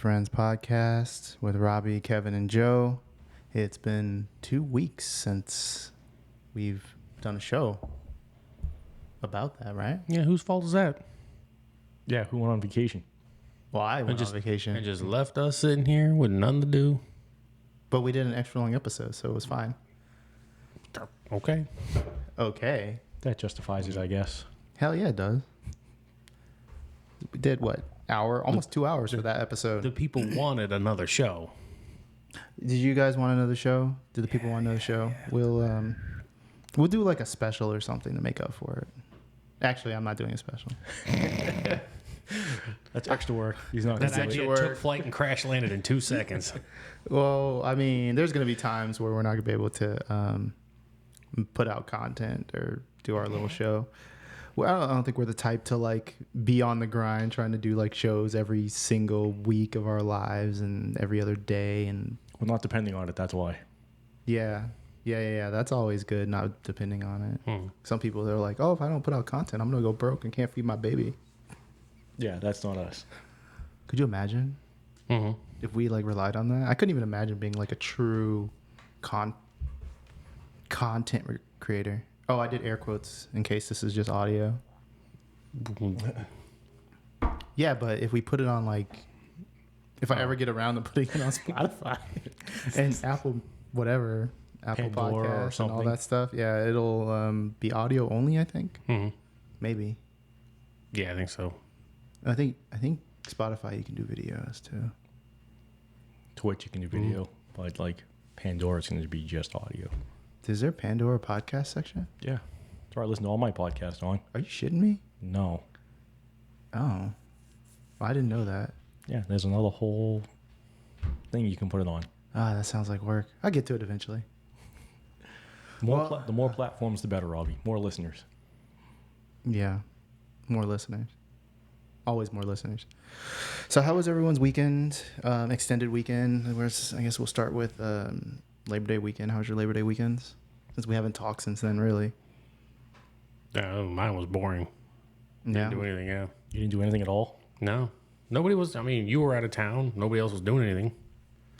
Friends podcast with Robbie, Kevin, and Joe. It's been 2 weeks since we've done a show about that, right? Yeah, whose fault is that? Yeah, who went on vacation? Well, I went on And vacation, just left us sitting here with nothing to do. but we did an extra long episode, so it was fine. Okay. Okay. That justifies it, I guess. Hell yeah, it does. We did what? Almost 2 hours for that episode. The people wanted another show. Did you guys want another show? Did the people want another show? We'll do like a special or something to make up for it. Actually, I'm not doing a special. That's extra work. He's not going That to do idea it. work. took flight and crash landed in 2 seconds. Well, I mean, there's going to be times where we're not going to be able to put out content or do our little show. Well, I don't think we're the type to like be on the grind trying to do like shows every single week of our lives and every other day. And We're not depending on it, that's why. yeah. That's always good, not depending on it. Some people, they're like, oh, if I don't put out content, I'm going to go broke and can't feed my baby. Yeah, that's not us. Could you imagine if we like relied on that? I couldn't even imagine being like a true content creator. Oh, I did air quotes in case this is just audio. Yeah, but if we put it on like, if I ever get around to putting it on Spotify and Apple, whatever, Apple Pandora or Podcasts and all something. that stuff, yeah, it'll be audio only. I think maybe. Yeah, I think so. I think Spotify you can do videos too. Twitch, you can do video. But like Pandora's going to be just audio. Is there a Pandora podcast section? Yeah. That's where I listen to all my podcasts on. Are you shitting me? No. Oh, well, I didn't know that. Yeah, there's another whole thing you can put it on. Ah, that sounds like work. I'll get to it eventually. The more platforms, the better, Robbie. More listeners. Yeah, more listeners. Always more listeners. So, how was everyone's weekend? Extended weekend. I guess we'll start with Labor Day weekend. How was your Labor Day weekends? Since we haven't talked since then, really. Mine was boring. Yeah. Didn't do anything, yeah. You didn't do anything at all? No. Nobody was, I mean, you were out of town. Nobody else was doing anything.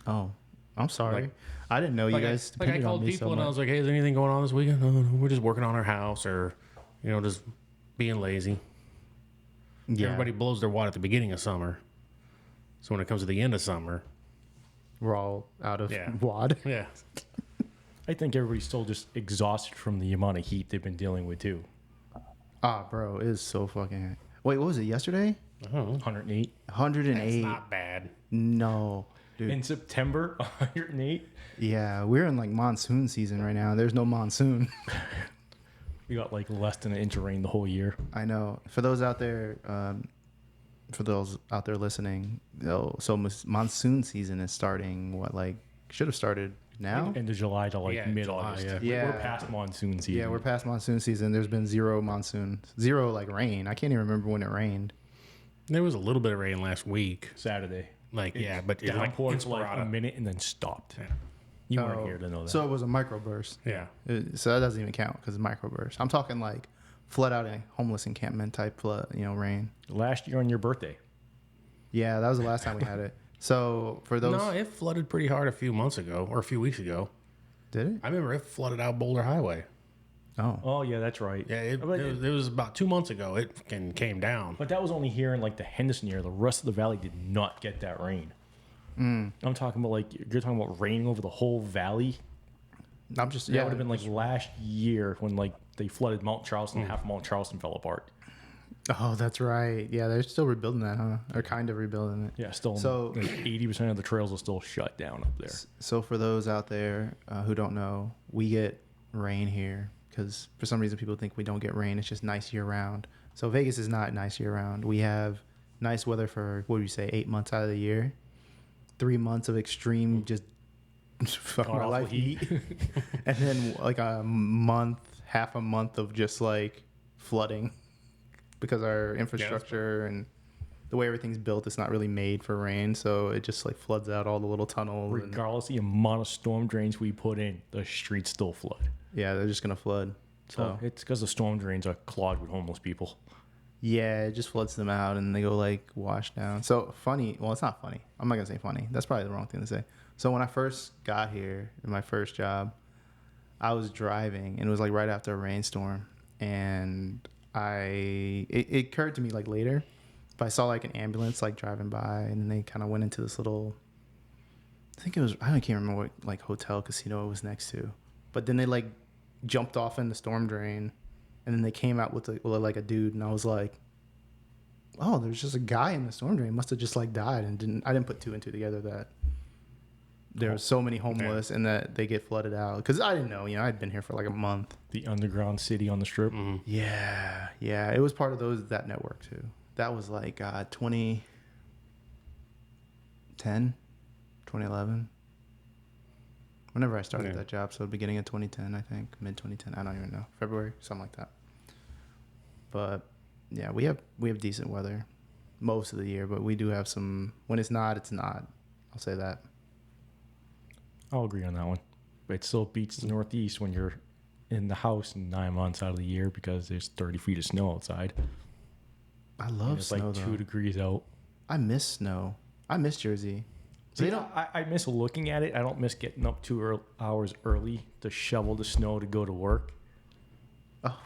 Oh, I'm sorry. Like- I didn't know you guys I depended on called me people so and I much. was like, hey, is there anything going on this weekend? No, we're just working on our house or, just being lazy. Yeah, Everybody blows their wad at the beginning of summer. So when it comes to the end of summer, we're all out of Yeah. wad. yeah. I think everybody's still just exhausted from the amount of heat they've been dealing with, too. Ah, bro, it is so fucking. Wait, what was it? Yesterday? 108. 108. It's not bad. No, dude. In September, 108. Yeah, we're in like monsoon season right now. There's no monsoon. We got like less than an inch of rain the whole year. I know. For those out there listening, monsoon season is starting. Should have started now? End of July to like Yeah, mid-August. July, yeah. We're past monsoon season. Yeah, we're past monsoon season. There's been zero like rain. I can't even remember when it rained. There was a little bit of rain last week. Saturday. But it Downpoured for like a sporadic. minute and then stopped. Yeah. You weren't here to know that. So it was a microburst. Yeah. So that doesn't even count because it's microburst. I'm talking like flood out a homeless encampment type flood, rain. Last year on your birthday. Yeah, that was the last time we had it. So for those, No, it flooded pretty hard a few months ago or a few weeks ago. did it? I remember it flooded out Boulder Highway. Oh, Oh, yeah, that's right. Yeah, it was about 2 months ago. It fucking came down. But that was only here in like the Henderson area. The rest of the valley did not get that rain. I'm talking about like, you're talking about raining over the whole valley. I'm just That would have been like last year when like they flooded Mount Charleston. Half of Mount Charleston fell apart. Oh, that's right. Yeah, they're still rebuilding that, huh? Or kind of rebuilding it. Yeah, still So- like 80% of the trails are still shut down up there. So for those out there who don't know, we get rain here because for some reason people think we don't get rain. It's just nice year round. So Vegas is not nice year round. We have nice weather for, what do you say, 8 months out of the year. 3 months of extreme just fuck my God-awful life heat. And then like half a month of just like flooding because our infrastructure and the way everything's built, it's not really made for rain. So it just like floods out all the little tunnels. And, Regardless of the amount of storm drains we put in, the streets still flood. yeah, they're just going to flood. So So it's because the storm drains are clogged with homeless people. Yeah, it just floods them out and they go like wash down. So funny. Well, it's not funny. I'm not gonna say funny. That's probably the wrong thing to say. So when I first got here in my first job, I was driving and it was like right after a rainstorm, and it occurred to me like later, but I saw like an ambulance like driving by, and they kind of went into this little. I think it was, I can't remember what like hotel casino it was next to, but then they like jumped off in the storm drain, and then they came out with like a dude, and I was like, oh, there's just a guy in the storm drain. Must have just like died, and I didn't put two and two together that there were so many homeless and that they get flooded out, because I didn't know. I'd been here for like a month. The underground city on the strip. Mm-hmm. Yeah, it was part of that network too. That was like 2010, 2011. Whenever I started that job, so beginning of 2010, I think, mid 2010. I don't even know, February, something like that. But yeah, we have decent weather most of the year, but we do have some. When it's not, it's not. I'll say that. I'll agree on that one. But it still beats the Northeast when you're in the house 9 months out of the year because there's 30 feet of snow outside. I love it's snow, like 2 though. degrees out. I miss snow. I miss Jersey. See, I miss looking at it. I don't miss getting up 2 hours early to shovel the snow to go to work. Oh,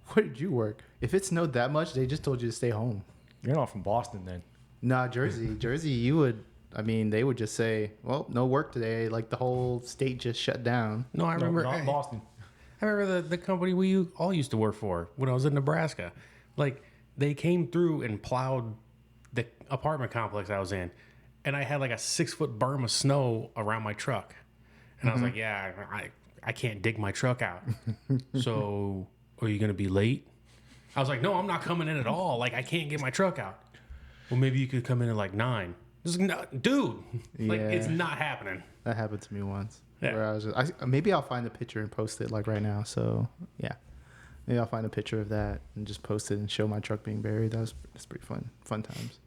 where did you work? If it snowed that much, they just told you to stay home. You're not from Boston then. Nah, Jersey, you would. I mean, they would just say, "Well, no work today." Like the whole state just shut down. No, I remember. Not Boston. I remember the company we all used to work for when I was in Nebraska. Like, they came through and plowed the apartment complex I was in, and I had like a 6-foot berm of snow around my truck. And I was like, yeah, I can't dig my truck out. So, are you going to be late? I was like, no, I'm not coming in at all. Like, I can't get my truck out. Well, maybe you could come in at like 9. Just, no, dude, like, Yeah. it's not happening. That happened to me once. Yeah. Where I was maybe I'll find the picture and post it like right now. So yeah, maybe I'll find a picture of that and just post it and show my truck being buried. That's pretty fun times.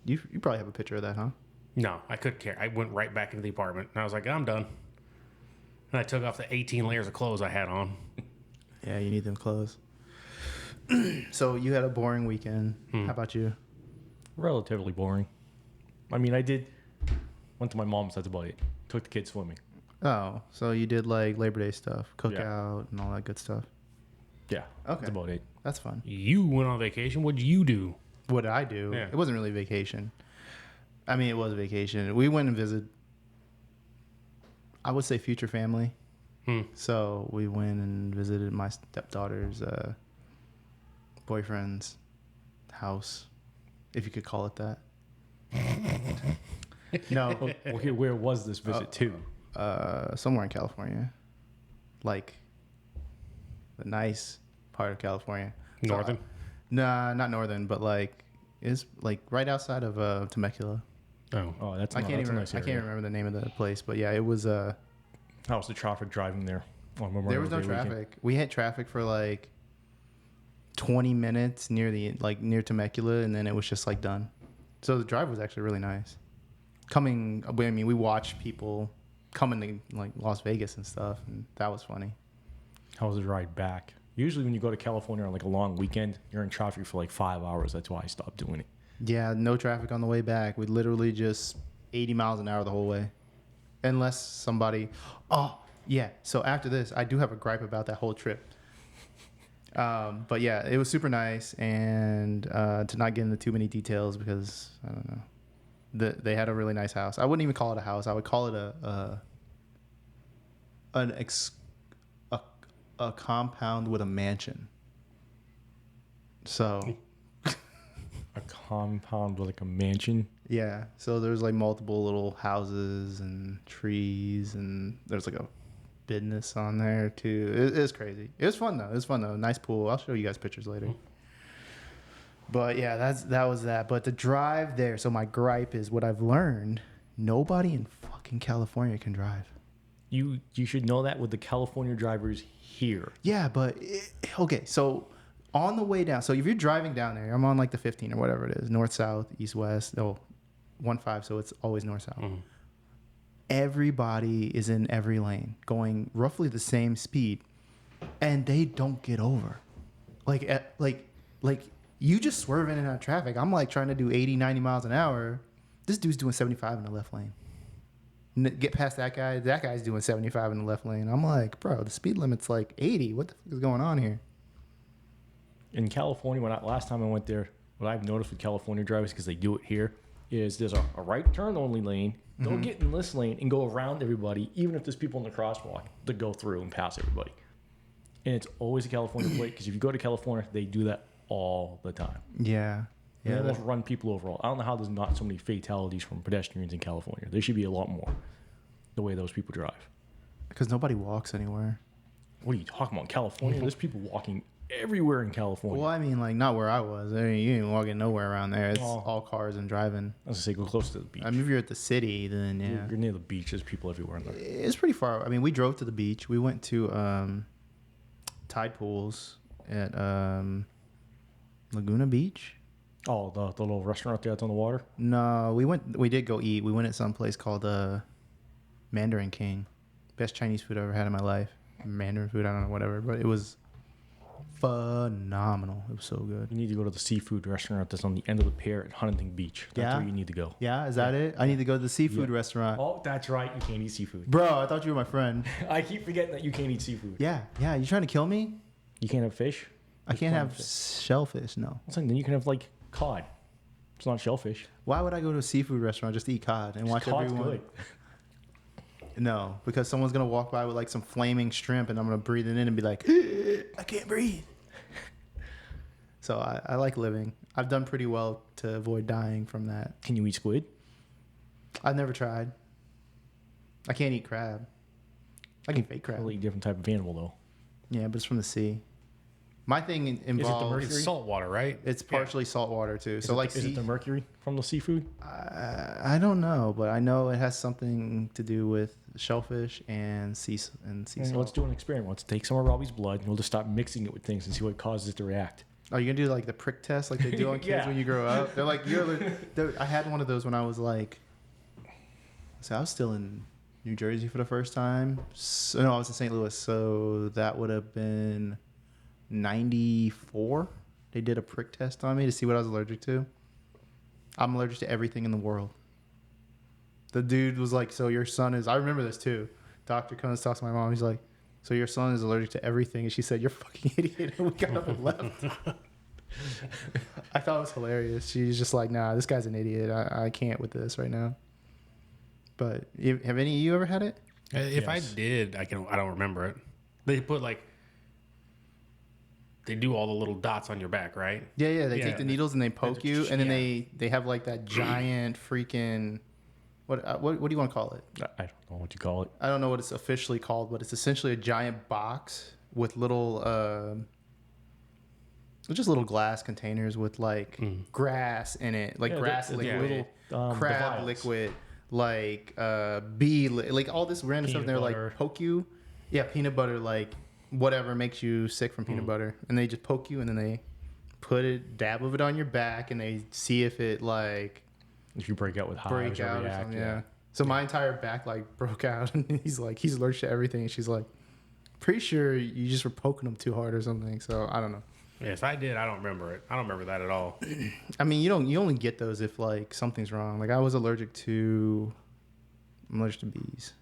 You probably have a picture of that, huh? No, I couldn't care. I went right back into the apartment, and I was like, I'm done. And I took off the 18 layers of clothes I had on. Yeah, you need them clothes. So you had a boring weekend. How about you? Relatively boring. I mean, went to my mom's, that's about it. Took the kids swimming. Oh, so you did like Labor Day stuff, cookout and all that good stuff. Yeah, Okay. that's about it. That's fun. You went on vacation. What'd you do? What did I do? Yeah. It wasn't really vacation. I mean, it was a vacation. We went and visited, I would say, future family. So we went and visited my stepdaughter's boyfriend's house, if you could call it that. No, Okay, where was this visit to? somewhere in California, like the nice part of California. Northern? Nah, not northern, but like it's like right outside of Temecula. Oh. Oh, that's I not, can't that's a even nice I area. can't remember the name of the place, but yeah, it was How was the traffic driving there? On Memorial there was no Day weekend? traffic. We had traffic for like 20 minutes near Temecula, and then it was just like done. So the drive was actually really nice. I mean, we watched people coming to like Las Vegas and stuff, and that was funny. How was the ride back? Usually when you go to California on like a long weekend, you're in traffic for like 5 hours. That's why I stopped doing it. Yeah, no traffic on the way back. We literally just 80 miles an hour the whole way. Unless somebody... Oh, yeah. So after this, I do have a gripe about that whole trip. But yeah, it was super nice. And to not get into too many details because, I don't know. They had a really nice house. I wouldn't even call it a house. I would call it a compound with a mansion. So... A compound with like a mansion. Yeah, so there's like multiple little houses and trees, and there's like a business on there too. It was crazy. It was fun though. Nice pool. I'll show you guys pictures later. But yeah, that was that. But the drive there. So my gripe is what I've learned. Nobody in fucking California can drive. You should know that with the California drivers here. Yeah, but okay. So on the way down, so if you're driving down there, I'm on like the 15 or whatever it is, north, south, east, west. 1-5, so it's always north, south. Mm-hmm. Everybody is in every lane, going roughly the same speed, and they don't get over. Like You just swerve in and out of traffic. I'm like trying to do 80, 90 miles an hour. This dude's doing 75 in the left lane. Get past that guy. That guy's doing 75 in the left lane. I'm like, bro, the speed limit's like 80. What the fuck is going on here? In California, last time I went there, what I've noticed with California drivers, because they do it here, is there's a right turn only lane. Don't get in this lane and go around everybody, even if there's people in the crosswalk, to go through and pass everybody. And it's always a California plate, because if you go to California, they do that all the time. Yeah. They Yeah. almost run people over. I don't know how there's not so many fatalities from pedestrians in California. There should be a lot more, the way those people drive. Because nobody walks anywhere. What are you talking about? California? There's people walking everywhere in California. Well, I mean, like, not where I was. I mean, you ain't walking nowhere around there. It's Oh. all cars and driving. I was going to say, go close to the beach. I mean, if you're at the city, then yeah. You're near the beach. There's people everywhere in there. It's pretty far. I mean, we drove to the beach. We went to tide pools at Laguna Beach. Oh, the little restaurant there that's on the water? No, we did go eat. We went at some place called Mandarin King. Best Chinese food I ever had in my life. Mandarin food, I don't know, whatever. But it was phenomenal. It was so good. You need to go to the seafood restaurant that's on the end of the pier at Huntington Beach. That's Yeah? where you need to go. Yeah, is that it? I need to go to the seafood Yeah. restaurant. Oh, that's right. You can't eat seafood. Bro, I thought you were my friend. I keep forgetting that you can't eat seafood. Yeah, yeah. You trying to kill me? You can't have fish? I can't fine have fish. shellfish, no. Then you can have, like, cod. It's not shellfish. Why would I go to a seafood restaurant just to eat cod and watch Cod's everyone? good. No, because someone's gonna walk by with like some flaming shrimp, and I'm gonna breathe it in and be like, I can't breathe. So I like living. I've done pretty well to avoid dying from that. Can you eat squid? I've never tried. I can't eat crab. I can fake crab. Totally different type of animal, though. Yeah, but it's from the sea. My thing involves mercury? It's salt water, right? it's partially salt water too. So like Is it the mercury from the seafood? I don't know, but I know it has something to do with shellfish and sea Let's salt. do an experiment. Let's take some of Robbie's blood and we'll just start mixing it with things and see what causes it to react. Are you gonna do like the prick test like they do on kids Yeah. when you grow up? They're like, I had one of those when I was like, so I was still in New Jersey for the first time. So, no, I was in St. Louis. So that would have been 94. They did a prick test on me to see what I was allergic to. I'm allergic to everything in the world. The dude was like, so your son is, I remember this too. Doctor comes, talks to my mom. He's like, so your son is allergic to everything. And she said, you're a fucking idiot. And we got up and left. I thought it was hilarious. She's just like, nah, this guy's an idiot. I can't with this right now. But have any of you ever had it? If I Yes. did, I don't remember it. They put like they do all the little dots on your back, right? Yeah, yeah. They Yeah. take the needles and they poke you, and then Yeah. they have like that giant freaking what do you want to call it? I don't know what you call it. I don't know what it's officially called, but it's essentially a giant box with little just little glass containers with like grass in it, like Yeah, grass the liquid, little, crab the vials. liquid, like like all this random stuff. And they're Peanut butter. like poke you, yeah, peanut butter, like whatever makes you sick from peanut butter, and they just poke you, and then they put it, dab of it on your back, and they see if it like If you break out with hives break or out or react, something. Yeah. So my entire back like broke out, and he's allergic to everything. And she's like, pretty sure you just were poking him too hard or something. So I don't know. Yeah, if I did, I don't remember it. I don't remember that at all. I mean, you only get those if like something's wrong. Like I'm allergic to bees.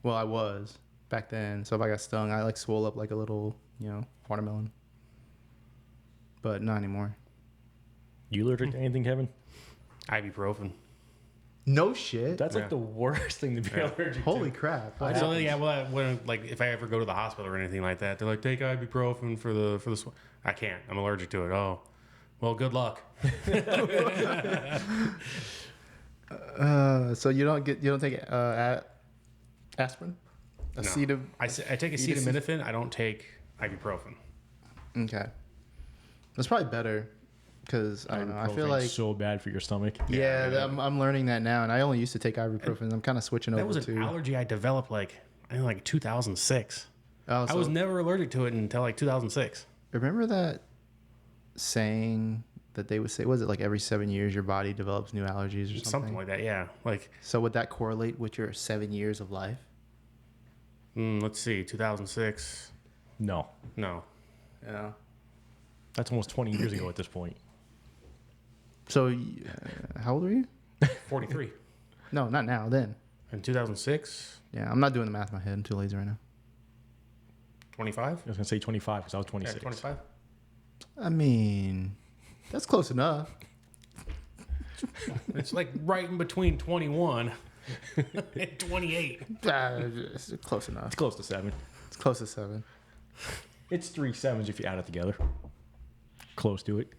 Well, I was back then. So if I got stung, I like swole up like a little, watermelon. But not anymore. You allergic to anything, Kevin? Ibuprofen. No shit. That's Yeah. like the worst thing to be allergic Holy to. crap. What So happens? yeah, well, when like if I ever go to the hospital or anything like that, they're like, take ibuprofen for the. I can't. I'm allergic to it. Oh, well, good luck. So you don't take aspirin? No. Acetam. I take acetaminophen. I don't take ibuprofen. Okay. That's probably better because I don't know. I feel Ibuprofen's like so bad for your stomach. I'm learning that now, and I only used to take ibuprofen. I'm kind of switching That over was an to. allergy I developed I think like 2006. Oh, I was never allergic to it until like 2006. remember that saying that they would say, was it like every 7 years your body develops new allergies or something? Something like that, yeah. Like, So would that correlate with your 7 years of life? let's see, 2006. No. No. Yeah. That's almost 20 years ago at this point. So, how old were you? 43. No, not now. Then. In 2006, Yeah, I'm not doing the math in my head. I'm too lazy right now. 25? I was going to say 25 because I was Yeah, 26. 25. I mean, that's close enough. It's like right in between 21 and 28. It's close enough. It's close to 7. It's close to 7. It's 3 7s if you add it together. Close to it.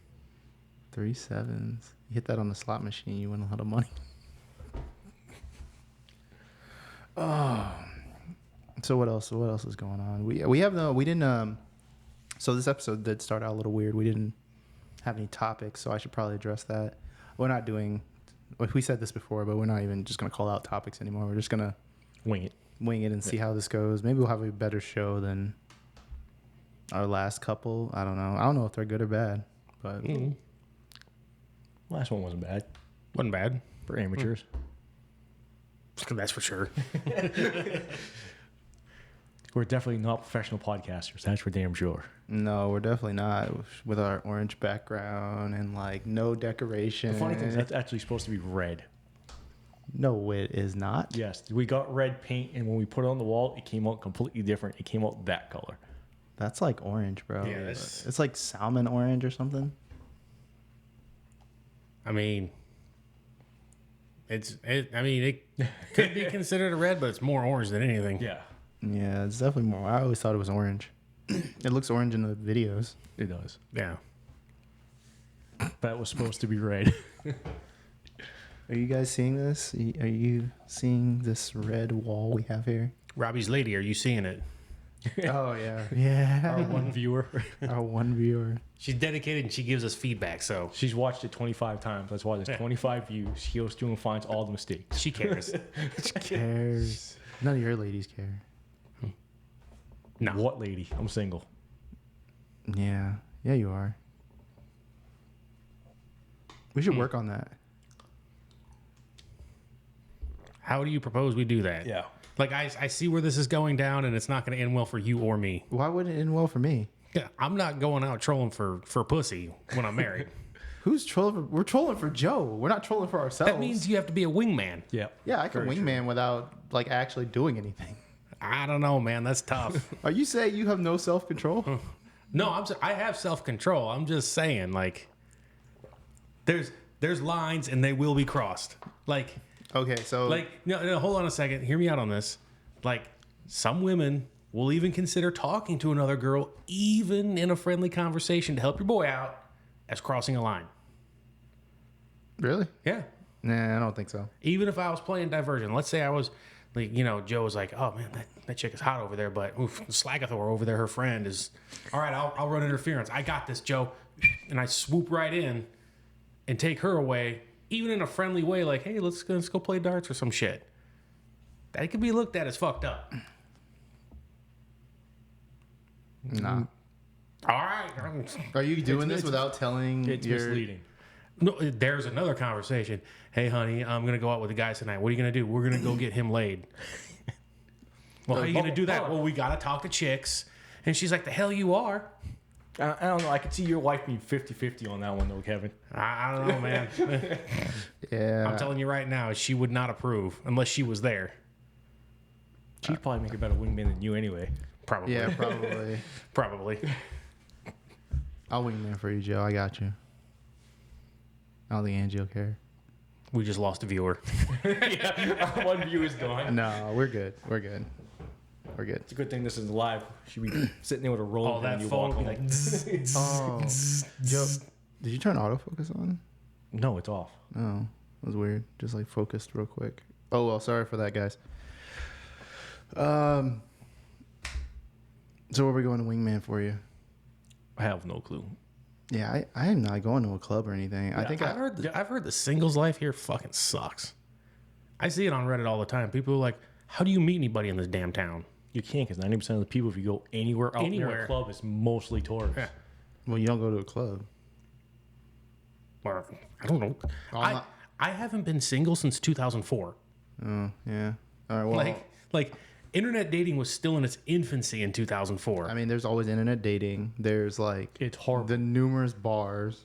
3 sevens. You hit that on the slot machine, you win a lot of money. Oh. So what else? What else is going on? We didn't. So this episode did start out a little weird. We didn't have any topics, so I should probably address that. We're not doing. We said this before, but we're not even just gonna call out topics anymore. We're just gonna Wing it. wing it and see how this goes. Maybe we'll have a better show than our last couple. I don't know. I don't know if they're good or bad, but Last one wasn't bad Wasn't bad. for amateurs. That's for sure. We're definitely not professional podcasters. That's for damn sure. no, we're definitely not with our orange background and like no decoration. The funny thing is that's actually supposed to be red. No, it is not. Yes, we got red paint, and when we put it on the wall, it came out completely different. It came out that color. That's like orange, bro. Yeah, that's- It's like salmon orange or something. I mean, it could be considered a red, but it's more orange than anything. Yeah, Yeah, it's definitely more. I always thought it was orange. It looks orange in the videos. it does. Yeah. But it was supposed to be red. Are you guys seeing this? Are you seeing this red wall we have here? Robbie's lady, are you seeing it? Oh yeah, yeah. Our one viewer. Our one viewer. She's dedicated and she gives us feedback, so She's watched it 25 times. That's why there's Yeah. 25 views. She goes through and finds all the mistakes. she cares. Cares. None of your ladies care. No. What lady? I'm single. Yeah, yeah, you are. We should work on that. How do you propose we do that? Yeah. Like, I see where this is going down, and it's not going to end well for you or me. Why would it end well for me? Yeah, I'm not going out trolling for pussy when I'm married. Who's trolling? We're trolling for Joe. We're not trolling for ourselves. That means you have to be a wingman. Yeah. yeah, I can Very true. wingman without like actually doing anything. I don't know, man. That's tough. Are you saying you have no self control? No, I have self control. I'm just saying, like, there's lines and they will be crossed. Like, Okay, so no, hold on a second. Hear me out on this. Like, some women will even consider talking to another girl, even in a friendly conversation to help your boy out, as crossing a line. really? Yeah. Nah, I don't think so. Even if I was playing diversion, let's say I was, like, Joe was like, oh man, that chick is hot over there, but oof, Slagathor over there, her friend is, all right, I'll run interference. I got this, Joe. And I swoop right in and take her away, even in a friendly way, like, hey, let's go play darts or some shit. That could be looked at as fucked up. Nah. All right. Are you doing this without telling It's your? misleading. No, there's another conversation. Hey, honey, I'm going to go out with the guys tonight. What are you going to do? We're going to go get him laid. Well, how are you going to do that? Well, we got to talk to chicks. And she's like, the hell you are? I don't know. I could see your wife being 50-50 on that one, though, Kevin. I don't know, man. Yeah. I'm telling you right now, she would not approve unless she was there. She'd probably make a better wingman than you anyway. Probably. Yeah, probably. Probably. I'll wingman for you, Joe. I got you. I don't think Angie will care. We just lost a viewer. Our one view is gone. No, we're good. We're good. We're good. It's a good thing this is live. She'd be sitting there with a roll. All that phone would be like, Oh, Joe, did you turn autofocus on? No, it's off. Oh, that was weird. Just like focused real quick. Oh well, sorry for that, guys. So where are we going to wingman for you? I have no clue. Yeah, I am not going to a club or anything. I think I've heard the singles life here fucking sucks. I see it on Reddit all the time. People are like, how do you meet anybody in this damn town? You can't, because 90% of the people, if you go anywhere out near Anywhere. a club, is mostly tourists. Yeah. well, you don't go to a club. Well, I don't know. I haven't been single since 2004. Oh yeah. All right. Well, Like Internet dating was still in its infancy in 2004. I mean, there's always internet dating. There's like It's horrible. the numerous bars.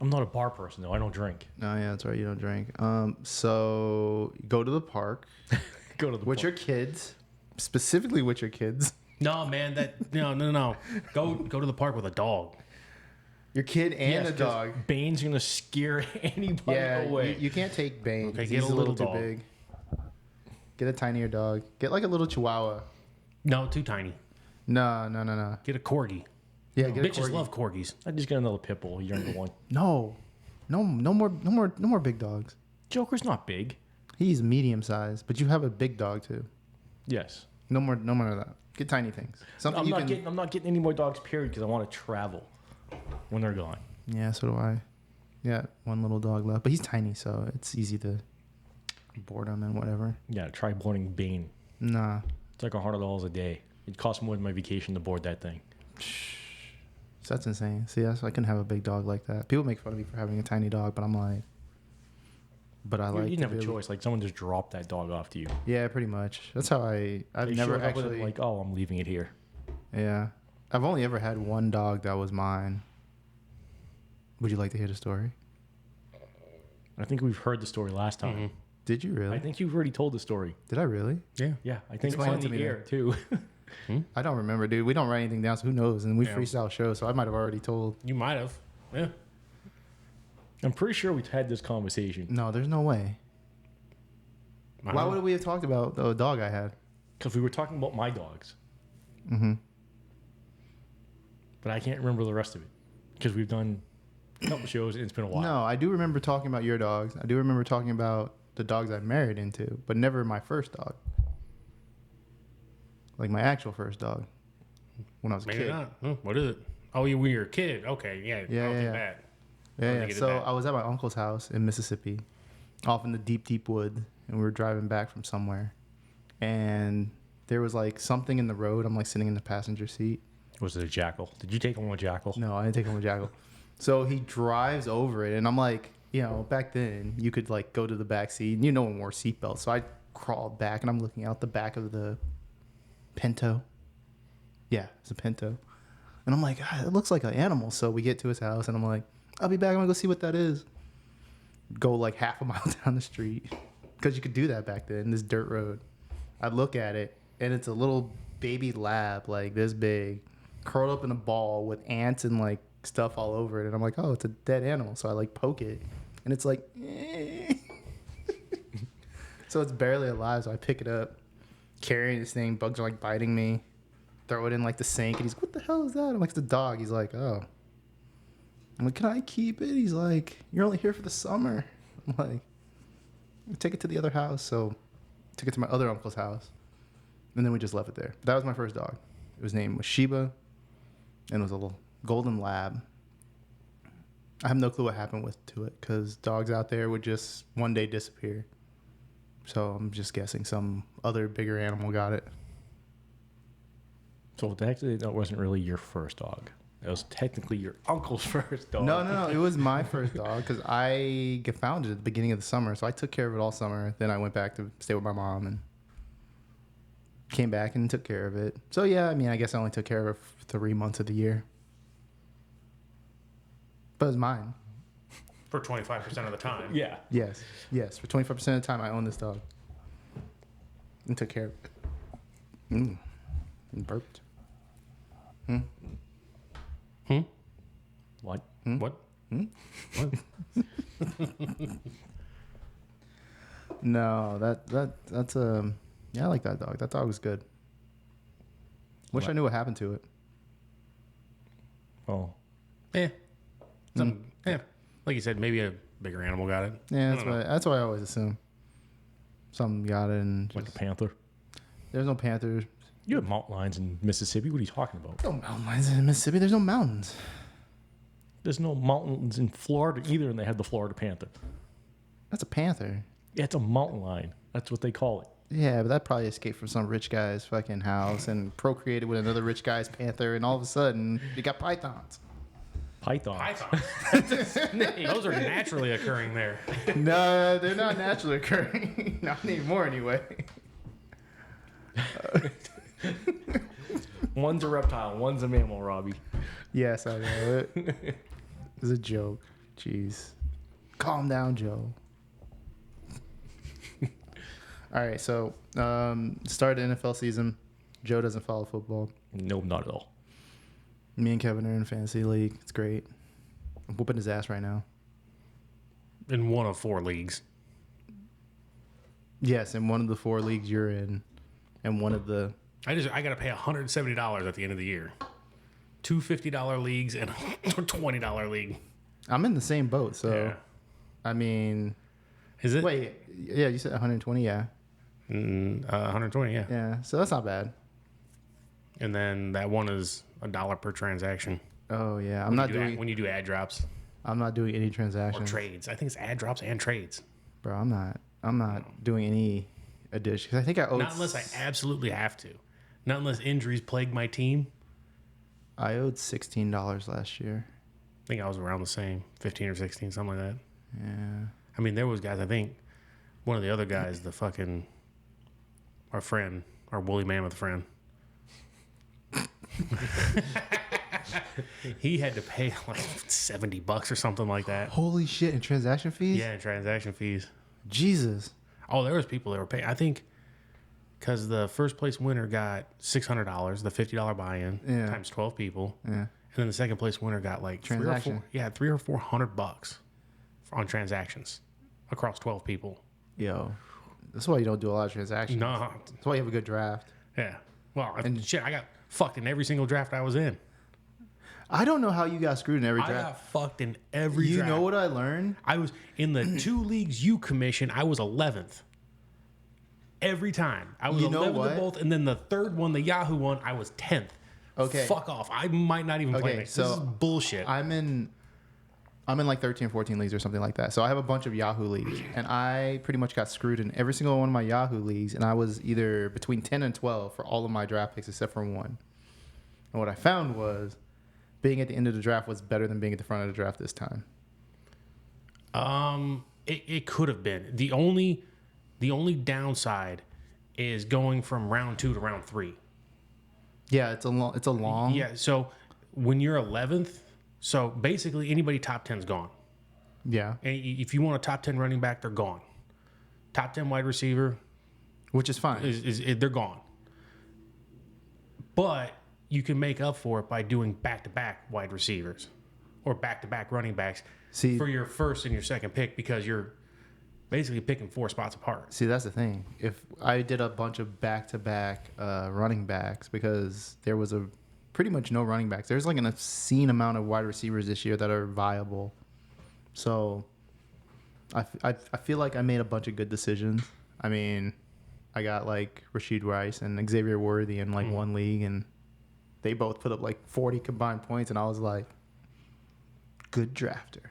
I'm not a bar person though. I don't drink. Oh yeah, that's right. You don't drink. So go to the park Go to the with bar. your kids, specifically with your kids. no, man, no. Go to the park with a dog. Your kid and Yes, a 'cause dog. Bane's gonna scare anybody Yeah, away. you can't take Bane. Okay, He's get a a little little too dog. big. Get a tinier dog. Get like a little Chihuahua. No, too tiny. No. Get a corgi. Yeah, get a Bitches corgi. love corgis. I just got another pit bull, a younger one. No more big dogs. Joker's not big. He's medium sized, but you have a big dog too. Yes. No more of that. Get tiny things. Something I'm not getting any more dogs. Period. Because I want to travel when they're gone. Yeah, so do I. Yeah, one little dog left, but he's tiny, so it's easy to board him and whatever. Yeah. Try boarding Bane. Nah, It's like $100 a day. It costs more than my vacation to board that thing. so that's insane. See, that's I can have a big dog like that. People make fun of me for having a tiny dog, but I'm like, but I You like. didn't to have a be able- choice. Like someone just dropped that dog off to you. Yeah, pretty much. That's how I've They never showed up with it actually. like, oh, I'm leaving it here. Yeah, I've only ever had one dog that was mine. Would you like to hear the story? I think we've heard the story last time. Mm-hmm. Did you really? I think you've already told the story. Did I really? Yeah. Yeah, I think Explain it's it on to the me air too. I don't remember, dude. We don't write anything down, so who knows? And we Yeah. freestyle shows, so I might have already told. You might have. Yeah. I'm pretty sure we've had this conversation No, there's no way. I Why don't know. would we have talked about the dog I had? because we were talking about my dogs, Mm-hmm. but I can't remember the rest of it because we've done a couple shows and it's been a while. No, I do remember talking about your dogs. I do remember talking about the dogs I married into, but never my first dog. Like my actual first dog when I was a Maybe kid. not. Oh, what is it? Oh, you were your kid. Okay, yeah. Yeah, I don't yeah, think yeah. that. Yeah, don't yeah. think it did So that. I was at my uncle's house in Mississippi, off in the deep, deep woods, and we were driving back from somewhere, and there was like something in the road. I'm like sitting in the passenger seat. Was it a jackal? Did you take him with a jackal? No, I didn't take him with Jackal. So he drives over it, and I'm like, back then you could like go to the back seat, and no one wore seatbelts. So I crawled back, and I'm looking out the back of the Pinto. Yeah, it's a Pinto. And I'm like, "Ah, it looks like an animal." So we get to his house, and I'm like, I'll be back. I'm gonna go see what that is. Go like half a mile down the street, because you could do that back then, this dirt road. I look at it, and it's a little baby lab, like this big, curled up in a ball with ants and like stuff all over it. And I'm like, oh, it's a dead animal. So I like poke it, and it's like, eh. So it's barely alive. So I pick it up, carrying this thing. Bugs are like biting me. Throw it in like the sink, and he's, what the hell is that? I'm like, it's the dog. He's like, oh. I'm like, can I keep it? He's like, you're only here for the summer. I'm like, take it to the other house. So took it to my other uncle's house, and then we just left it there. That was my first dog. His name was Sheba, and it was a little golden lab. I have no clue what happened to it, because dogs out there would just one day disappear. So I'm just guessing some other bigger animal got it. So actually, that wasn't really your first dog. That was technically your uncle's first dog. No. It was my first dog, because I found it at the beginning of the summer. So I took care of it all summer. Then I went back to stay with my mom and came back and took care of it. So yeah, I mean, I guess I only took care of it for 3 months of the year. But it was mine. For 25% of the time. Yeah. Yes. For 25% of the time, I owned this dog. And took care of it. And burped. What? What? What? No, that's yeah, I like that dog. That dog was good. Wish I knew what happened to it. Oh, Yeah. Yeah. Like you said, maybe a bigger animal got it. Yeah, I don't know. that's what I always assume. Something got it, and like a just, panther. there's no panthers. You have mountain lions in Mississippi. What are you talking about? No mountain lions in Mississippi. There's no mountains. There's no mountains in Florida either, and they have the Florida panther. That's a panther. Yeah, it's a mountain lion. That's what they call it. Yeah, but that probably escaped from some rich guy's fucking house and procreated with another rich guy's panther, and all of a sudden you got pythons. Python. Pythons. Those are naturally occurring there. No, they're not naturally occurring. Not anymore, anyway. One's a reptile, one's a mammal, Robbie. Yes, I know it. It's a joke. Jeez. Calm down, Joe. All right, so start the NFL season. Joe doesn't follow football. No, not at all. Me and Kevin are in a fantasy league. It's great. I'm whooping his ass right now. In one of 4 leagues. Yes, in one of the 4 leagues you're in, and one of the I got to pay $170 at the end of the year. 2 $50 leagues and a $20 league. I'm in the same boat. So, Yeah. I mean, Is it? wait, yeah, you said 120, yeah, 120, yeah. yeah. So that's not bad. And then that one is $1 per transaction. Oh yeah, I'm When not you do doing. when you do ad drops I'm not doing any or transactions, trades. I think it's ad drops and trades. bro. I'm not doing any additions. I think I owed. Not unless I absolutely have to. Not unless injuries plague my team. I owed $16 last year. I think I was around the same, 15 or 16, something like that. Yeah. I mean, there was guys. I think one of the other guys, our friend, our woolly mammoth friend, he had to pay like $70 or something like that. Holy shit! In transaction fees? Yeah, transaction fees. Jesus. Oh, there was people that were paying. I think because the first place winner got $600, the $50 buy-in Yeah. times 12 people, Yeah. and then the second place winner got like Transaction. $300 or $400 on transactions across 12 people. Yo, that's why you don't do a lot of transactions. No, That's why you have a good draft. yeah. Well, And- shit, I got fucked in every single draft I was in. I don't know how you got screwed in every I draft. got fucked in every You draft. know what I learned? I was in the 2 leagues you commission. I was 11th every time. I was You know 11th what? to both, and then the third one, the Yahoo one, I was 10th. Okay. Fuck off. I might not even play Okay, next. This so is bullshit. I'm in like 13 or 14 leagues or something like that. So I have a bunch of Yahoo leagues, and I pretty much got screwed in every single one of my Yahoo leagues, and I was either between 10 and 12 for all of my draft picks except for one. And what I found was being at the end of the draft was better than being at the front of the draft this time. It could have been. The only downside is going from round 2 to round 3. Yeah, it's a long. Yeah, so when you're 11th, so basically anybody top 10's gone. Yeah, And if you want a top 10 running back, they're gone. Top 10 wide receiver, which is fine. they're gone. But you can make up for it by doing back-to-back wide receivers or back-to-back running backs See- for your first and your second pick because you're basically picking 4 spots apart. See, that's the thing. If I did a bunch of back-to-back running backs because there was a pretty much no running backs. There's like an obscene amount of wide receivers this year that are viable. So I feel like I made a bunch of good decisions. I mean, I got like Rashid Rice and Xavier Worthy in like one league, and they both put up like 40 combined points, and I was like, good drafter.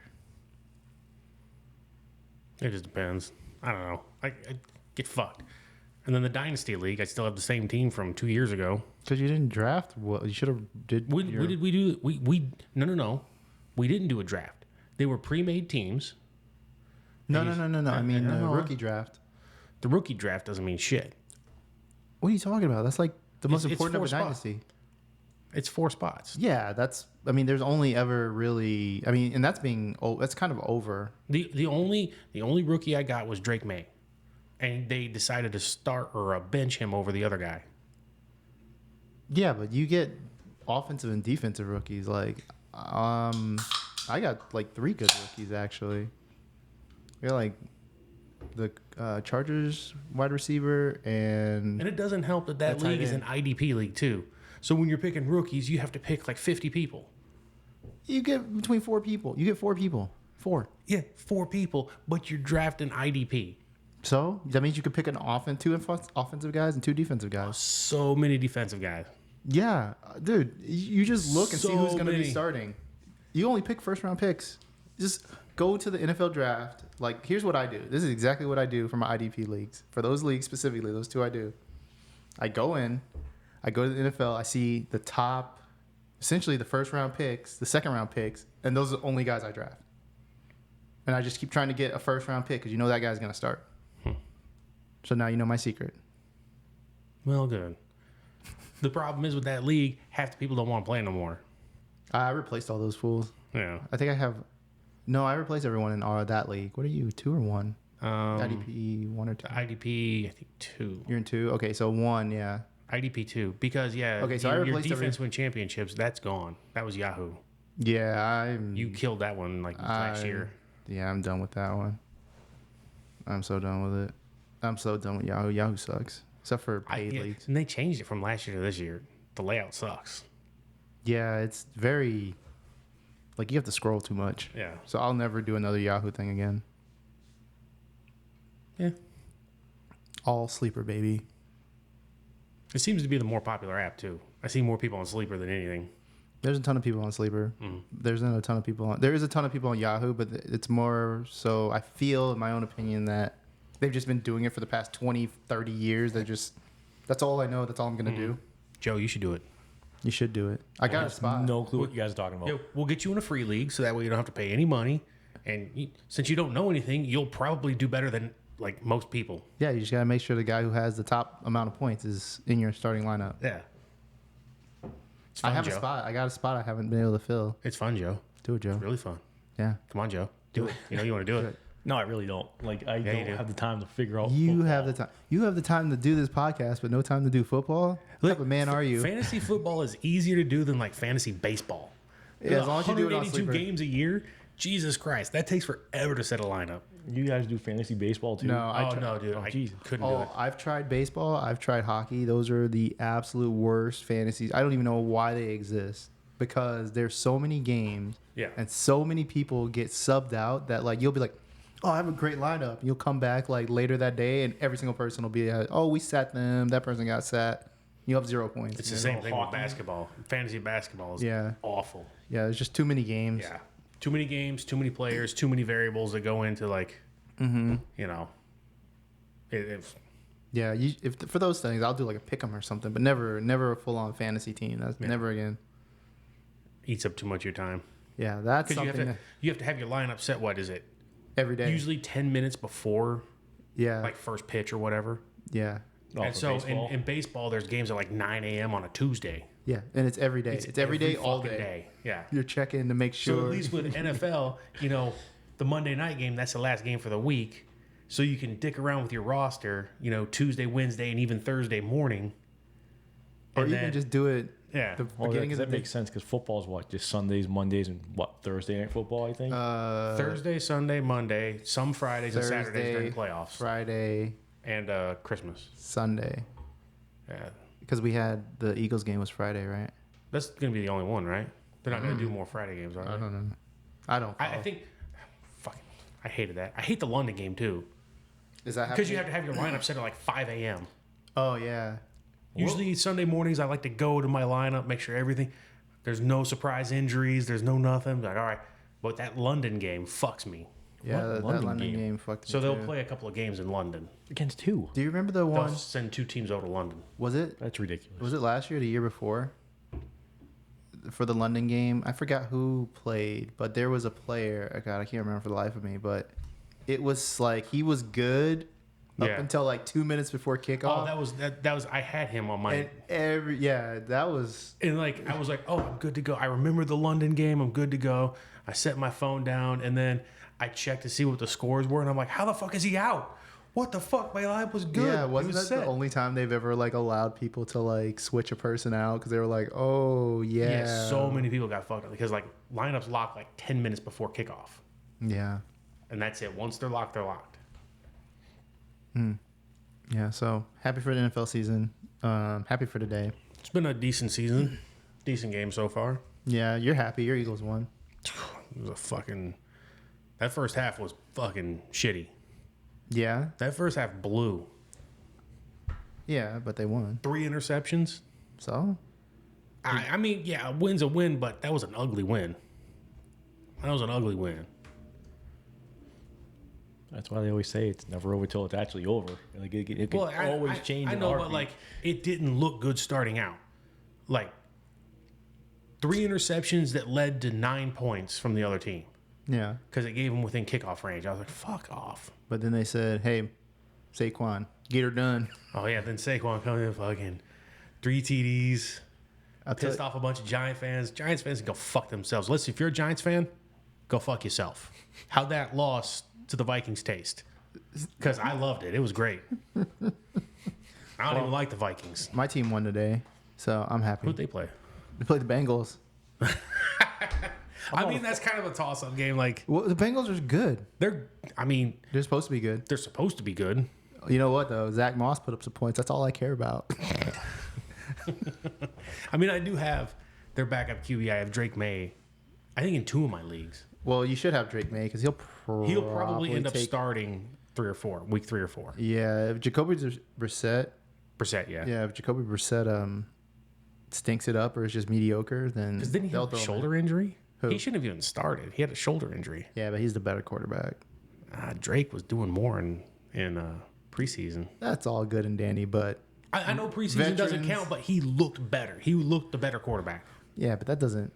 It just depends. I don't know. I get fucked. And then the Dynasty League, I still have the same team from 2 years ago. Because you didn't draft well. You should have did. What did we do? No. We didn't do a draft. They were pre-made teams. No. I mean, the no. rookie draft. The rookie draft doesn't mean shit. What are you talking about? That's like the most It's important of 4 a spots. dynasty. It's 4 spots. Yeah, there's only ever really. I mean, and that's kind of over. The only rookie I got was Drake May, and they decided to start or bench him over the other guy. Yeah, but you get offensive and defensive rookies. Like, I got like 3 good rookies actually. You're like the Chargers wide receiver and And it doesn't help that That's league tight is an end. IDP league too. So when you're picking rookies, you have to pick like 50 people. you get between 4 people. You get 4 people. 4. Yeah, 4 people, but you're drafting IDP. So that means you could pick an two offensive guys and 2 defensive guys. So many defensive guys. Yeah, dude, you just look and see So who's going to be many. starting. You only pick first round picks. Just go to the NFL draft. Like, here's what I do. This is exactly what I do for my IDP leagues. For those leagues specifically, those 2 I do. I go in, I go to the NFL, I see the top, essentially the first round picks, the second round picks, and those are the only guys I draft. And I just keep trying to get a first round pick because you know that guy's going to start. So now you know my secret. Well, good. The problem is with that league, half the people don't want to play no more. I replaced all those fools. Yeah. I think I have. No, I replaced everyone in that league. What are you, 2 or 1? IDP 1 or 2? IDP, I think 2. You're in 2? Okay, so 1, yeah. IDP 2. Because, yeah, Okay, so I your replaced defense win championships, that's gone. That was Yahoo. Yeah, You killed that one last year. Yeah, I'm done with that one. I'm so done with it. I'm so done with Yahoo. Yahoo sucks. Except for paid leagues. And they changed it from last year to this year. The layout sucks. Yeah, it's very... Like, you have to scroll too much. Yeah. So I'll never do another Yahoo thing again. Yeah. All Sleeper, baby. It seems to be the more popular app, too. I see more people on Sleeper than anything. There's a ton of people on Sleeper. There's not a ton of people on... There is a ton of people on Yahoo, but it's more so... I feel, in my own opinion, that they've just been doing it for the past 20, 30 years. They just... That's all I know. That's all I'm going to do. Joe, you should do it. You should do it. I got a spot. No clue what you guys are talking about. Yeah, we'll get you in a free league so that way you don't have to pay any money. And since you don't know anything, you'll probably do better than like most people. Yeah, you just got to make sure the guy who has the top amount of points is in your starting lineup. Yeah. It's I fun, have Joe. a spot. I got a spot I haven't been able to fill. It's fun, Joe. Do it, Joe. It's really fun. Yeah. Come on, Joe. Do it. You know you want to do it. No, I really don't. Like, I you don't do. have the time to figure out. You football. have the time. You have the time to do this podcast, but no time to do football. What type of man are you? Fantasy football is easier to do than like fantasy baseball. Yeah, as long as you do it on 182 Sleeper. games a year. Jesus Christ, that takes forever to set a lineup. You guys do fantasy baseball too? No, I no, dude, I Jesus. couldn't do it. I've tried baseball. I've tried hockey. Those are the absolute worst fantasies. I don't even know why they exist because there's so many games. Yeah. And so many people get subbed out that like you'll be like, oh, I have a great lineup. You'll come back like later that day, and every single person will be, oh, we sat them. That person got sat. You have 0 points. It's the There's same no thing with hockey. basketball. Fantasy basketball is Yeah. awful. Yeah, there's just too many games. Yeah. Too many games, too many players, too many variables that go into like, you know, Yeah, if for those things, I'll do like a pick'em or something, but never a full on fantasy team. That's never again. eats up too much of your time. Yeah, that's Because something you have to have your lineup set. What is it? every day. Usually 10 minutes before Yeah, like first pitch or whatever. yeah, Oh, And for so baseball? in baseball, there's games at like 9 a.m. on a Tuesday. yeah, and it's every day. It's every day, all fucking day. Yeah. You're checking to make So sure. at least with NFL, you know, the Monday night game, that's the last game for the week. So you can dick around with your roster, you know, Tuesday, Wednesday, and even Thursday morning. or And even then- just do it. Yeah. The Well, beginning that of the makes sense because football is what, just Sundays, Mondays, and what, Thursday night football, I think? Thursday, Sunday, Monday, some Fridays and Saturdays during Thursday, playoffs. Friday, And Christmas. Sunday, Yeah. because we had the Eagles game was Friday, right? That's going to be the only one, right? They're not going to do more Friday games, are they? I don't know. I don't. I think, fucking, I hated that. I hate the London game too. Is that Because you have to have your lineup set at like 5 a.m. Oh yeah. Usually Sunday mornings, I like to go to my lineup, make sure everything, there's no surprise injuries, there's no nothing. Like, all right. But that London game fucks me. Yeah, What that London London game? game fucked So me they'll too. play a couple of games in London. Against who? Do you remember the They'll one? send 2 teams over to London. Was it? That's ridiculous. Was it last year or the year before? For the London game, I forgot who played, but there was a player. Oh God, I can't remember for the life of me. But it was like he was good up Yeah. until like 2 minutes before Oh, kickoff. that was I had him on my and that was and like I was like, oh, I'm good to go. I remember the London game. I'm good to go. I set my phone down and then I checked to see what the scores were, and I'm like, how the fuck is he out? What the fuck? My line was good. yeah. He Wasn't was that set. the only time they've ever like allowed people to like switch a person out because they were like, oh yeah, Yeah, so many people got fucked up because like lineups lock like 10 minutes before kickoff, yeah, and that's it. Once they're locked, they're locked. yeah. So happy for the NFL season. Happy for today. It's been a decent season, decent game so far. Yeah, you're happy. Your Eagles won. It was a fucking. That first half was fucking shitty. Yeah, That first half blew. yeah, but they won. 3 interceptions. So I mean, yeah, a win's a win, but that was an ugly win. That was an ugly win. That's why they always say it's never over till it's actually over. Like it can always change. I in know, a but heartbeat. like it didn't look good starting out. Like 3 interceptions that led to 9 points from the other team yeah. because it gave them within kickoff range. I was like, fuck off. But then they said, "Hey, Saquon, get her done." Oh yeah, then Saquon comes in fucking 3 TDs. I'll tell Pissed you- off a bunch of Giants fans can go fuck themselves. Listen, if you're a Giants fan, go fuck yourself. How'd that loss to the Vikings taste? Because I loved it. It was great. I don't even like the Vikings. My team won today, so I'm happy. Who'd they play? They played the Bengals. I mean, that's kind of a toss-up game. Like, Well, the Bengals are good. they're They're supposed to be good. they're supposed to be good. You know what though? Zach Moss put up some points. That's all I care about. I mean, I do have their backup QB. I have Drake May, I think in 2 of my leagues. Well, you should have Drake May because he'll Probably end up take. starting week 3 or 4. Yeah, if Jacoby Brissett. Brissett, yeah. Yeah, if Jacoby Brissett stinks it up or is just mediocre, then Because didn't he they'll have a throw him in. shoulder injury? Who? He shouldn't have even started. He had a shoulder injury. Yeah, but he's the better quarterback. Drake was doing more in preseason. That's all good and dandy, but I know preseason doesn't Veterans- count, but he looked better. He looked the better quarterback. yeah, but that doesn't.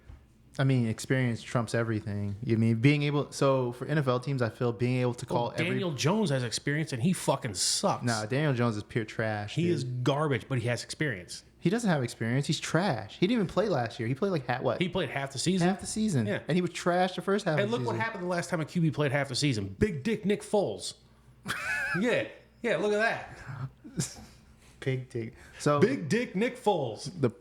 I mean, experience trumps everything. You mean being able? So for NFL teams, I feel being able to call Daniel Jones has experience, and he fucking sucks. Nah, Daniel Jones is pure trash. he dude. is garbage, but he has experience. He doesn't have experience. He's trash. He didn't even play last year. He played like He played half the season. half the season. Yeah. And he was trash the first half And of the look season. what happened the last time a QB played half the season. Big dick Nick Foles. yeah, look at that. Big dig. So Big dick Nick Foles. the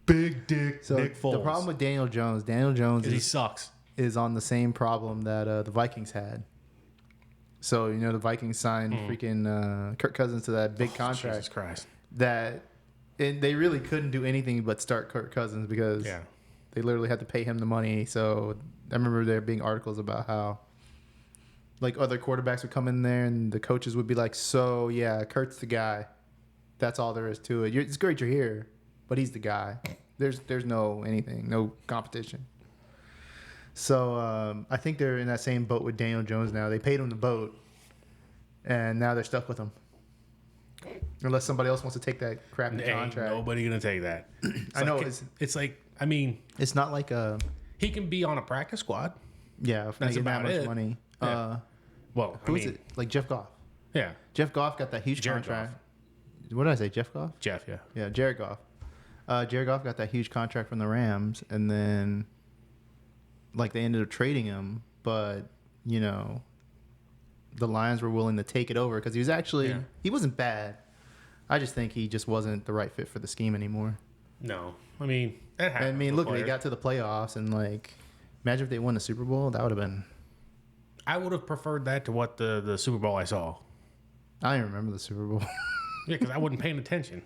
Big dick so Nick Foles. the problem with Daniel Jones is he sucks. is on the same problem that the Vikings had. So you know the Vikings signed freaking Kirk Cousins to that big contract Jesus Christ. that and they really couldn't do anything but start Kirk Cousins because Yeah. they literally had to pay him the money. So I remember there being articles about how like other quarterbacks would come in there and the coaches would be like, "So yeah, Kurt's the guy. That's all there is to it. It's great you're here, but he's the guy. There's no anything, no competition." So I think they're in that same boat with Daniel Jones now. They paid him the boat, and now they're stuck with him. Unless somebody else wants to take that crappy Ain't contract. nobody gonna take that. I know It's like I mean, it's not like a he can be on a practice squad. yeah. If That's making that about much it. money. Yeah. Well, Who is it? Like Jeff Goff. Yeah, Jeff Goff got that huge Jared contract. What did I say? Jeff Goff? Jeff. Yeah, Yeah, Jared Goff. Jared Goff got that huge contract from the Rams, and then like they ended up trading him, but you know, the Lions were willing to take it over because he was actually Yeah. he wasn't bad. I just think he just wasn't the right fit for the scheme anymore. no, I mean that I happens. mean, with look, they players. got to the playoffs, and like, imagine if they won the Super Bowl. That would have been. I would have preferred that to what the Super Bowl I saw. I don't even remember the Super Bowl. Yeah, because I wasn't paying attention.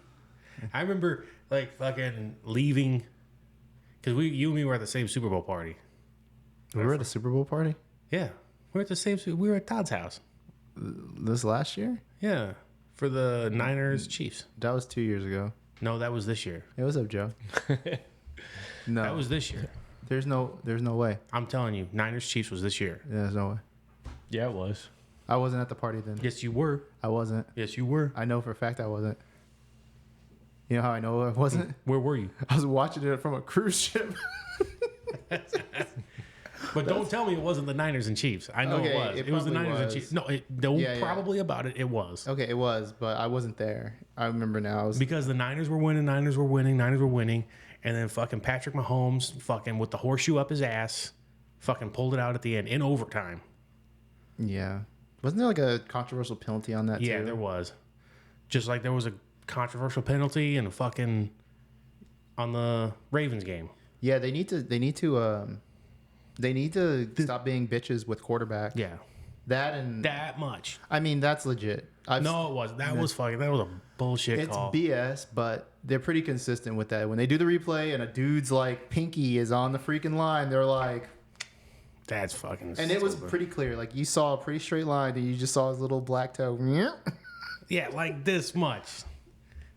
I remember like fucking leaving because you and me were at the same Super Bowl party. We were at a Super Bowl party Yeah, we were at the same. We were at Todd's house. this last year. Yeah, for the Niners Chiefs. That was 2 years ago. No, that was this year. Hey, what's up, Joe? No, That was this year. there's no way. I'm telling you, Niners Chiefs was this year. Yeah, there's no way. Yeah, it was. I wasn't at the party then. Yes, you were. I wasn't. Yes, you were. I know for a fact I wasn't. You know how I know I wasn't? Where were you? I was watching it from a cruise ship. But don't tell me it wasn't the Niners and Chiefs. I know Okay, it was. it It was the probably Niners and was. Chiefs. No, don't Yeah, yeah. probably about it. It was. Okay, it was, but I wasn't there. I remember now. I was Because the Niners were winning, Niners were winning, and then fucking Patrick Mahomes, fucking with the horseshoe up his ass, fucking pulled it out at the end in overtime. yeah. Wasn't there like a controversial penalty on that Yeah, too? there was. Just like there was a controversial penalty and a fucking on the Ravens game. Yeah, they need to stop being bitches with quarterback. Yeah, That and that much. I mean that's legit. No, it was. That was fucking. That was a bullshit It's call. BS, but they're pretty consistent with that. When they do the replay and a dude's like pinky is on the freaking line, they're like, That's fucking. and it was stupid. pretty clear. Like you saw a pretty straight line, and you just saw his little black toe. Yeah, like this much.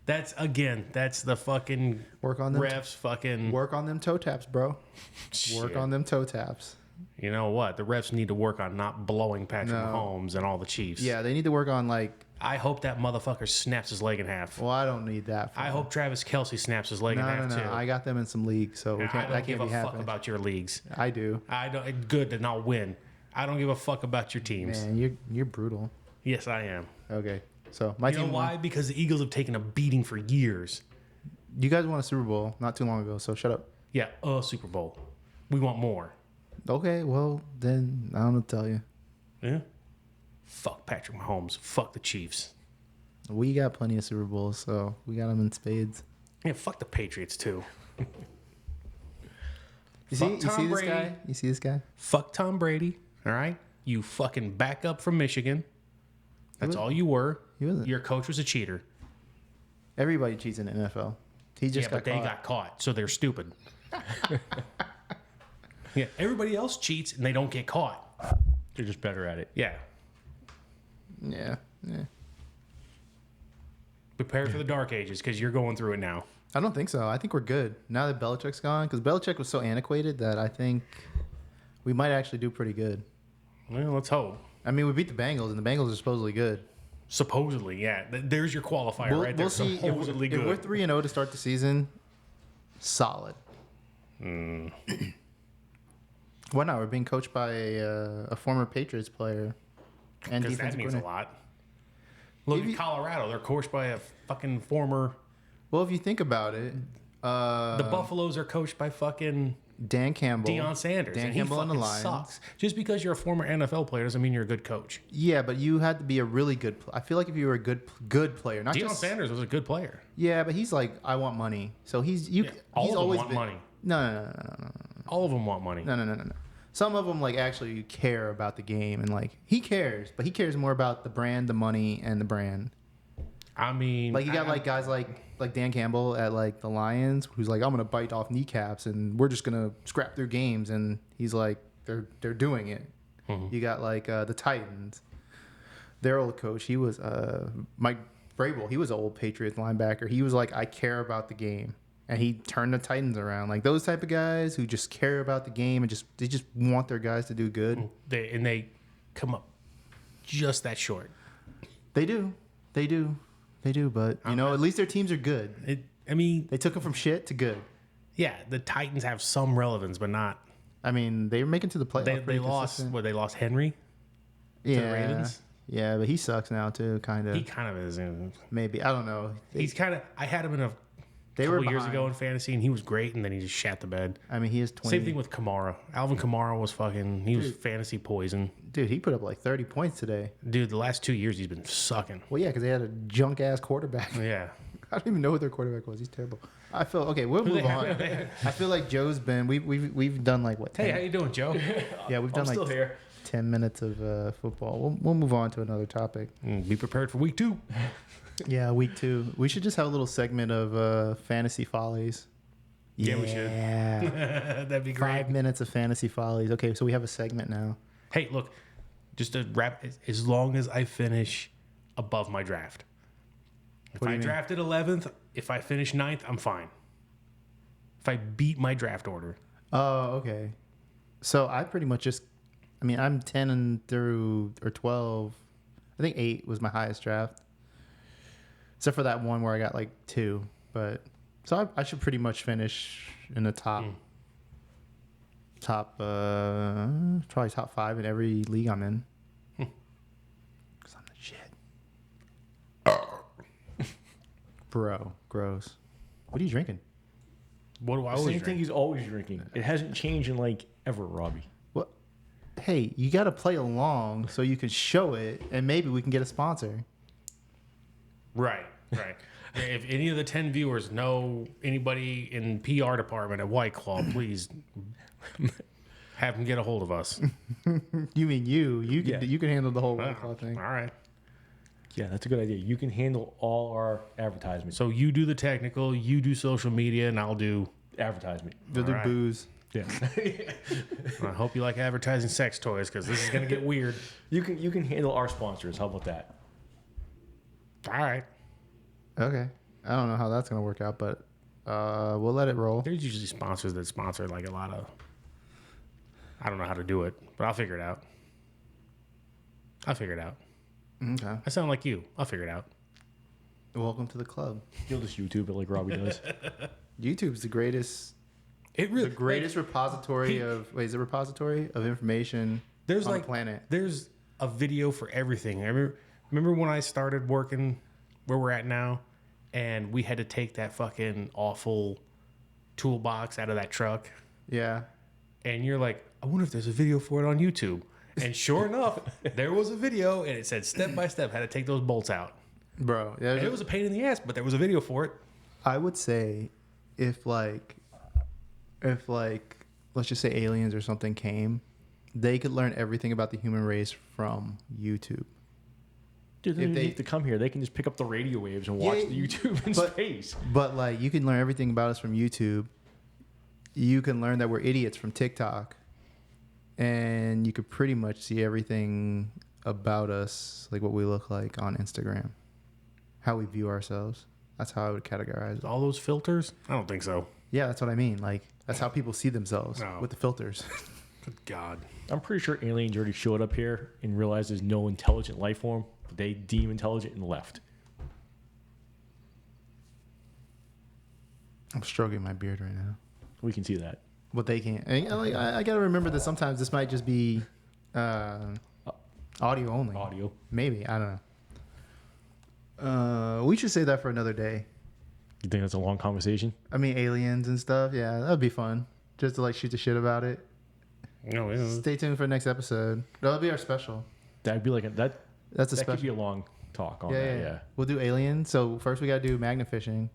That's the fucking Work on them. refs. Fucking Work on them toe taps, bro. shit. Work on them toe taps. You know what? The refs need to work on not blowing Patrick No. Mahomes and all the Chiefs. Yeah, they need to work on like. I hope that motherfucker snaps his leg in half. Well, I don't need that. I hope Travis Kelsey snaps his leg No, in no, half no. too. I got them in some leagues, so we I can't. don't That give can't a be fuck happening. about your leagues. I do. I don't. It's good to not win. I don't give a fuck about your teams. Man, you're brutal. Yes, I am. Okay. So my You know team why? won. Because the Eagles have taken a beating for years. You guys won a Super Bowl not too long ago, so shut up. Yeah, Super Bowl. We want more. Okay, well then I don't know what to tell you. Yeah. Fuck Patrick Mahomes. Fuck the Chiefs. We got plenty of Super Bowls, so we got them in spades. Yeah, fuck the Patriots too. You Fuck see Tom this Brady. guy? You see this guy? Fuck Tom Brady. All right, you fucking backup from Michigan. That's all you were. He wasn't. Your coach was a cheater. Everybody cheats in the NFL. He just Yeah, but they caught. got caught, so they're stupid. Yeah, everybody else cheats and they don't get caught. They're just better at it. Yeah, Yeah. prepare for the dark ages because you're going through it now. I don't think so. I think we're good now that Belichick's gone, because Belichick was so antiquated that I think we might actually do pretty good. Well, let's hope. I mean, we beat the Bengals, and the Bengals are supposedly good. Supposedly, yeah. There's your qualifier right there. We'll see. Supposedly If good. we're 3-0 to start the season, solid. Hmm. Why not? We're being coached by a former Patriots player and Because that defensive means a coordinator. lot. Look If at you- Colorado. They're coached by a fucking former. Well, if you think about it, The Buffaloes are coached by fucking Dan Campbell, Deion Sanders. Dan and Campbell he and the fucking Lions. sucks. Just because you're a former NFL player doesn't mean you're a good coach. Yeah, but you had to be a really good. I feel like if you were a good player, not Deion just Sanders was a good player. Yeah, but he's like, I want money. So he's All he's of them always want been, money. No. All of them want money. No. Some of them like actually care about the game and like he cares, but he cares more about the brand, the money, and the brand. I mean, Like you got like guys like Dan Campbell at like the Lions, who's like, I'm gonna bite off kneecaps and we're just gonna scrap through games, and he's like, they're doing it. Mhm. You got like the Titans. Their old coach, he was Mike Vrabel. He was an old Patriots linebacker. He was like, I care about the game, and he turned the Titans around. Like those type of guys who just care about the game and they just want their guys to do good. they come up just that short. They do. But you know, at least their teams are good. I mean, They took them from shit to good. yeah, the Titans have some relevance, but not. I mean, they were making to the playoffs. They pretty lost. consistent. What, they lost Henry to Yeah, the Ravens. Yeah, but he sucks now too, kind He of. kind of is. Maybe I don't know. He's kind of. I had him in a They were couple years behind. ago in fantasy, and he was great, and then he just shat the bed. I mean, he is 20. Same thing with Kamara. Alvin Kamara was fucking. He was fantasy poison, Dude, he put up like 30 points today. dude. The last 2 years he's been sucking. Well, yeah, because they had a junk ass quarterback. Yeah. I don't even know who their quarterback was. He's terrible. I feel okay. We'll move on. I feel like Joe's been. We've done like what? 10, Hey, how you doing, Joe? yeah, we've I'm done still like here. 10 minutes of football. We'll move on to another topic. Be prepared for week 2. Yeah, week 2. We should just have a little segment of fantasy follies. Yeah, we should. Yeah. That'd be great. 5 minutes of fantasy follies. Okay, so we have a segment now. Hey, look, just to wrap, as long as I finish above my draft. If What do I you mean? drafted 11th, if I finish 9th, I'm fine. If I beat my draft order. Oh, okay. So I pretty much just, I mean, I'm 10 and through, or 12. I think 8 was my highest draft. Except for that one where I got like 2. But, so I should pretty much finish in the probably top 5 in every league I'm in. Because I'm the shit. Bro, gross. What are you drinking? What do I Same always thing drink? he's always drinking. It hasn't changed in like ever, Robbie. What? Hey, you got to play along so you can show it, and maybe we can get a sponsor. Right. If any of the 10 viewers know anybody in PR department at White Claw, please have them get a hold of us. You mean you? You can Yeah. you can handle the whole All White Claw thing. right. Yeah, that's a good idea. You can handle all our advertisements. So you do the technical, you do social media, and I'll do. Advertisement. They'll do Alright. booze. Yeah. I hope you like advertising sex toys because this is going to get weird. you can handle our sponsors. How about that? All right. Okay. I don't know how that's gonna work out, but we'll let it roll. There's usually sponsors that sponsor like a lot of. I don't know how to do it, but I'll figure it out. Okay. I sound like you. I'll figure it out. Welcome to the club. You'll just YouTube it like Robbie does. YouTube's the greatest It really repository is it repository of information There's on like the planet. There's a video for everything. I remember Remember when I started working where we're at now, and we had to take that fucking awful toolbox out of that truck, Yeah. and you're like, I wonder if there's a video for it on YouTube. And sure enough, there was a video, and it said step by step how to take those bolts out. Bro, yeah, And it was a pain in the ass, but there was a video for it. I would say if like let's just say aliens or something came, they could learn everything about the human race from YouTube. Dude, they If don't they- need to come here. They can just pick up the radio waves and watch the YouTube in but- space. But like you can learn everything about us from YouTube. You can learn that we're idiots from TikTok. And you could pretty much see everything about us, like what we look like on Instagram. How we view ourselves. That's how I would categorize it. All those filters? I don't think so. Yeah, that's what I mean. Like that's how people see themselves No. with the filters. Good God. I'm pretty sure aliens already showed up here and realized there's no intelligent life form, but they deem intelligent and left. I'm stroking my beard right now. We can see that. What they can't. And, like, I gotta remember that sometimes this might just be audio only. Audio. Maybe, I don't know. We should say that for another day. You think that's a long conversation? I mean, aliens and stuff. Yeah, that'd be fun. Just to like shoot the shit about it. No, yeah. Stay tuned for the next episode. That'll be our special. That'd be like That's a that special. could be a long talk on yeah, that. yeah, Yeah. We'll do aliens. So first we gotta do magnet fishing,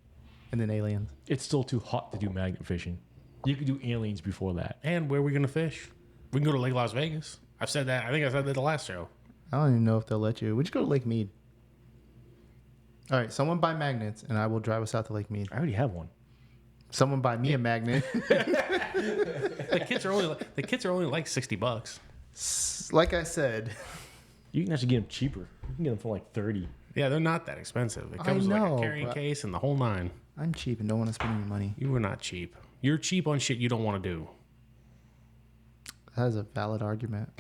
and then aliens. It's still too hot to do magnet fishing. You could do aliens before that. And where are we going to fish? We can go to Lake Las Vegas. I've said that. I think I said that the last show. I don't even know if they'll let you. We just go to Lake Mead. All right, someone buy magnets, and I will drive us out to Lake Mead. I already have one. Someone buy me a magnet. The kits are only like $60. Like I said, You can actually get them cheaper. You can get them for like 30. Yeah, they're not that expensive. It I comes with like know, a carrying but- case and the whole nine. I'm cheap and don't want to spend any money. You are not cheap. You're cheap on shit you don't want to do. That is a valid argument.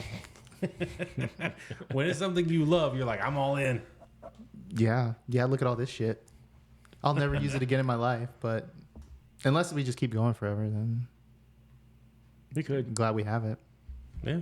When it's something you love, you're like, I'm all in. Yeah, look at all this shit. I'll never use it again in my life, but unless we just keep going forever, then We could. I'm glad we have it. Yeah.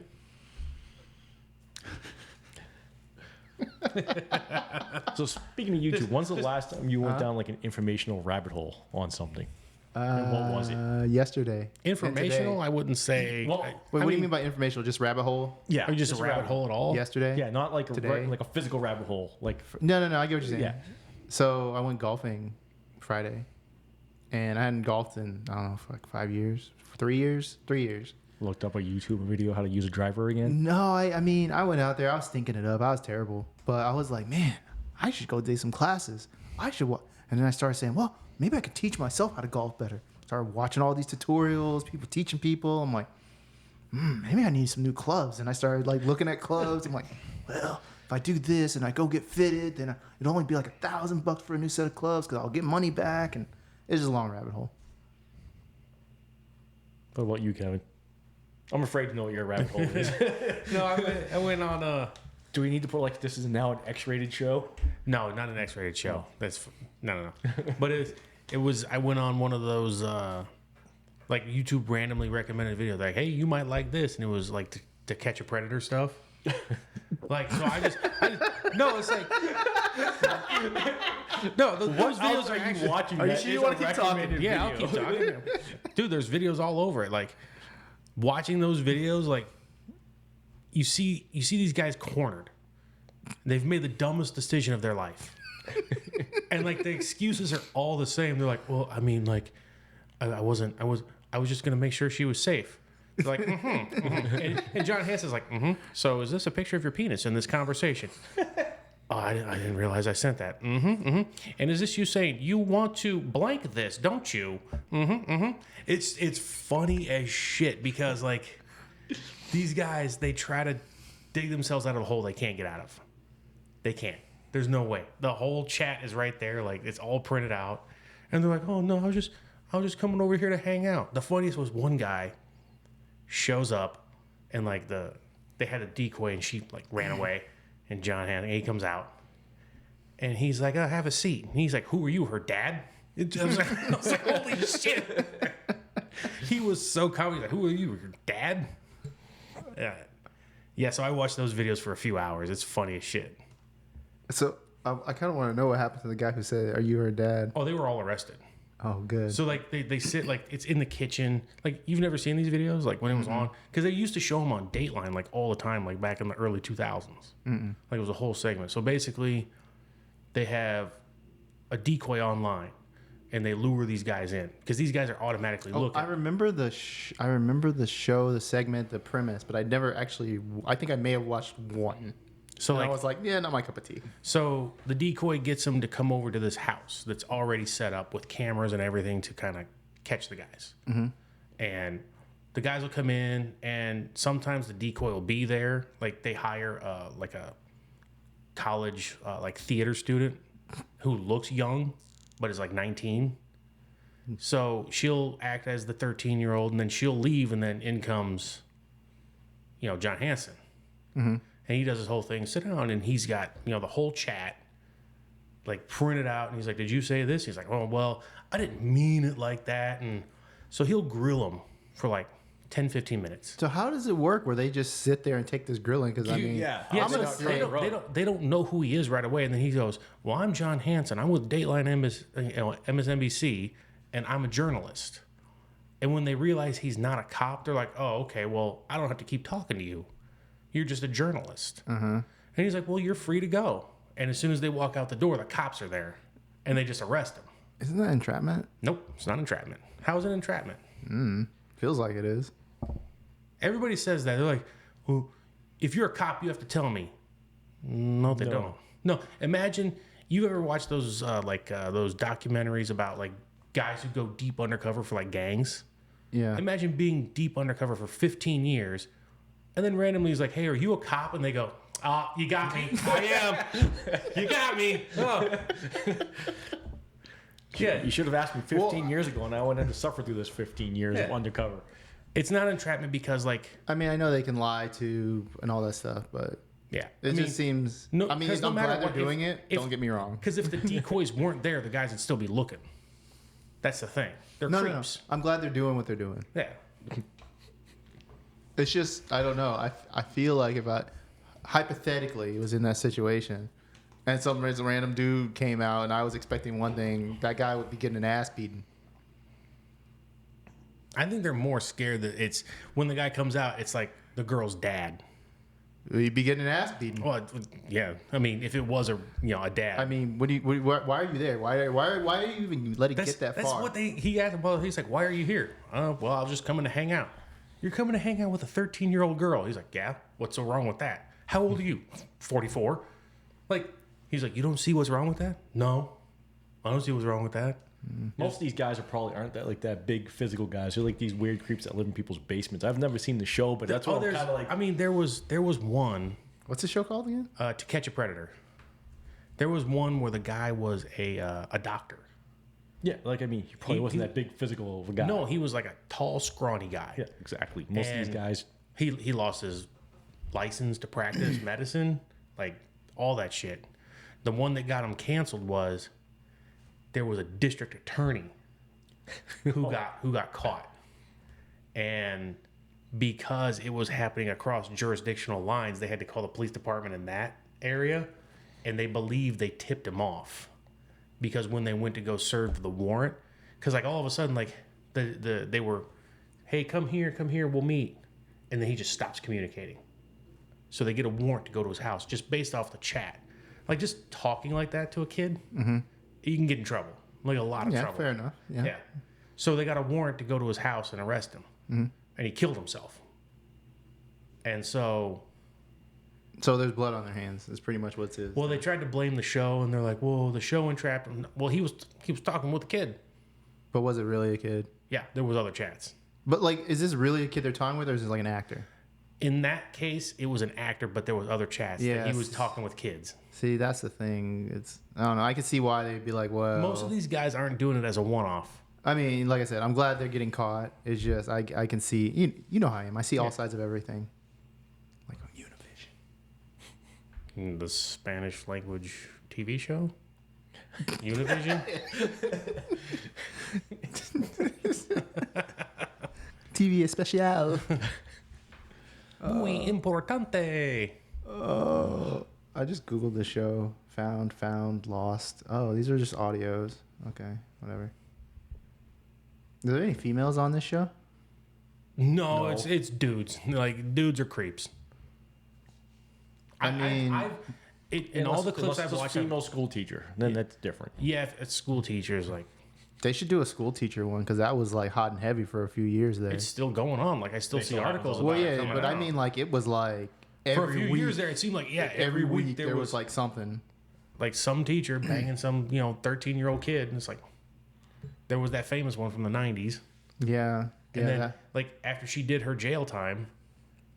So speaking of YouTube, when's the last time you went down like an informational rabbit hole on something? And what was it? Yesterday. Informational, And I wouldn't say. Well, today. Wait, what do you mean by informational? Just rabbit hole? Yeah, Are you just a rabbit hole at all? Yesterday? Yeah, not like Today? like a physical rabbit hole. Like No, I get what you're saying. yeah, So I went golfing Friday, and I hadn't golfed in, I don't know, for like 5 years, 3 years, 3 years. looked up a YouTube video how to use a driver again. No, I mean, I went out there. I was thinking it up. I was terrible. But I was like, man, I should go take some classes. I should. And then I started saying, well, maybe I could teach myself how to golf better. Started watching all these tutorials, people teaching people. I'm like, maybe I need some new clubs. And I started like looking at clubs. I'm like, well, if I do this and I go get fitted, then it'll only be like $1,000 for a new set of clubs because I'll get money back. And it's just a long rabbit hole. What about you, Kevin? I'm afraid to know what your rabbit hole is. No, I went on. Do we need to put like this is now an X-rated show? No, not an X-rated show. That's no. But it was. I went on one of those like YouTube randomly recommended videos. Like, hey, you might like this, and it was like to catch a predator stuff. Like, so I just no. It's like no. Those videos are actually watching? Are you sure you want to keep talking? Yeah, I'll keep talking. Dude, there's videos all over it. Like watching those videos, like you see these guys cornered. They've made the dumbest decision of their life. And like the excuses are all the same. They're like, well, I mean, like I was just gonna make sure she was safe. They're like, And John Hansen's like, so is this a picture of your penis in this conversation? Oh, I didn't realize I sent that. And is this you saying you want to blank this, don't you? It's funny as shit because like these guys, they try to dig themselves out of a hole they can't get out of. They can't. There's no way. The whole chat is right there, like it's all printed out, and they're like, "Oh no, I was just coming over here to hang out." The funniest was one guy shows up, and like they had a decoy, and she like ran away, and John Hansen, he comes out, and he's like, "Oh, have a seat." And he's like, "Who are you, her dad?" I was like, "Holy shit!" He was so calm. He's like, "Who are you, your dad?" Yeah. So I watched those videos for a few hours. It's funny as shit. So I kind of want to know what happened to the guy who said, "Are you her dad?" Oh, they were all arrested. Oh, good. So like they sit like it's in the kitchen. Like you've never seen these videos like when it was on because they used to show them on Dateline like all the time like back in the early 2000s. Like it was a whole segment. So basically, they have a decoy online, and they lure these guys in because these guys are automatically looking. I remember I remember the show, the segment, the premise, but I never actually. I think I may have watched one. So And like I was like, yeah, not my cup of tea. So the decoy gets them to come over to this house that's already set up with cameras and everything to kind of catch the guys. And the guys will come in, and sometimes the decoy will be there. Like they hire like a college like theater student who looks young but is like 19. So she'll act as the 13-year-old, and then she'll leave, and then in comes, John Hanson. And he does his whole thing, sit down, and he's got, the whole chat, like, printed out. And he's like, did you say this? He's like, oh, well, I didn't mean it like that. And so he'll grill him for, like, 10, 15 minutes. So how does it work where they just sit there and take this grilling? Because, I mean, Yeah, I'm so going to say, they don't know who he is right away. And then he goes, well, I'm John Hanson. I'm with Dateline MSNBC, and I'm a journalist. And when they realize he's not a cop, they're like, oh, okay, well, I don't have to keep talking to you. You're just a journalist. And he's like, well, you're free to go. And as soon as they walk out the door, the cops are there, and they just arrest him. Isn't that entrapment? Nope, it's not entrapment. How is it entrapment? Feels like it is. Everybody says that. They're like, well, if you're a cop, you have to tell me. No, they don't. No, imagine you ever watch those those documentaries about like guys who go deep undercover for like gangs. Yeah. Imagine being deep undercover for 15 years, and then randomly he's like, hey, are you a cop? And they go, you got me. I am. You got me. Oh. Yeah. You should have asked me 15 years ago, and I wouldn't have to suffer through this 15 years of undercover. It's not entrapment because, like, I mean, I know they can lie to and all that stuff, but yeah. it just seems. No, I mean, 'cause no I'm matter glad they're what, doing it. if- Don't get me wrong. Because if the decoys weren't there, the guys would still be looking. That's the thing. They're No. creeps. I'm glad they're doing what they're doing. Yeah. It's just, I don't know. I feel like if I hypothetically was in that situation and some random dude came out and I was expecting one thing, that guy would be getting an ass beaten. I think they're more scared that it's when the guy comes out, it's like the girl's dad. You'd be getting an ass beaten. Well, yeah. I mean, if it was a dad. I mean, why are you there? Why are you even letting it get that that's far? what he asked. Well, he's like, why are you here? Well, I was just coming to hang out. You're coming to hang out with a 13-year-old girl. He's like, yeah. What's so wrong with that? How old are you? 44. Like, he's like, you don't see what's wrong with that? No, I don't see what's wrong with that. Most of these guys aren't that big physical guys. They're like these weird creeps that live in people's basements. I've never seen the show, but that's what I'm kind of like. I mean, there was one What's the show called again? To Catch a Predator. There was one where the guy was a doctor. Yeah, like I mean, he probably wasn't that big physical of a guy. No, he was like a tall, scrawny guy. Yeah, exactly. Most of these guys. He lost his license to practice medicine, like all that shit. The one that got him canceled was there was a district attorney who got caught, and because it was happening across jurisdictional lines, they had to call the police department in that area, and they believe they tipped him off because when they went to go serve the warrant, because like all of a sudden like they were, hey, come here, we'll meet, and then he just stops communicating. So they get a warrant to go to his house just based off the chat. Like just talking like that to a kid, you can get in trouble, like a lot of trouble. Fair enough. Yeah. So they got a warrant to go to his house and arrest him, and he killed himself. And so there's blood on their hands. That's pretty much what it is. well, they tried to blame the show, and they're like, "Well, the show entrapped him." Well, he was talking with the kid. But was it really a kid? Yeah, there was other chats. But like, is this really a kid they're talking with, or is this like an actor? In that case, it was an actor, but there was other chats that he Yes. was talking with kids. See, that's the thing. I don't know. I can see why they'd be like, well. Most of these guys aren't doing it as a one-off. I mean, like I said, I'm glad they're getting caught. It's just I can see you know how I am. I see all sides of everything. Like on Univision. The Spanish language TV show, Univision. TV especial. Muy importante. Oh, I just googled the show Found, lost. Oh, these are just audios. Okay, whatever. Are there any females on this show? No, No. it's dudes. Like dudes are creeps. I mean, in all the clips unless I've it's a watched, female school teacher, then that's different. yeah, if it's school teachers, like they should do a school teacher one because that was like hot and heavy for a few years there. it's still going on. Like I still They see still have articles those. about Well, it yeah, coming but I out. mean, like it was like for a every few week. years there, it seemed like Every week there was like something. like some teacher banging some 13-year-old kid, and it's like there was that famous one from the 90s, Yeah, and then that- like after she did her jail time,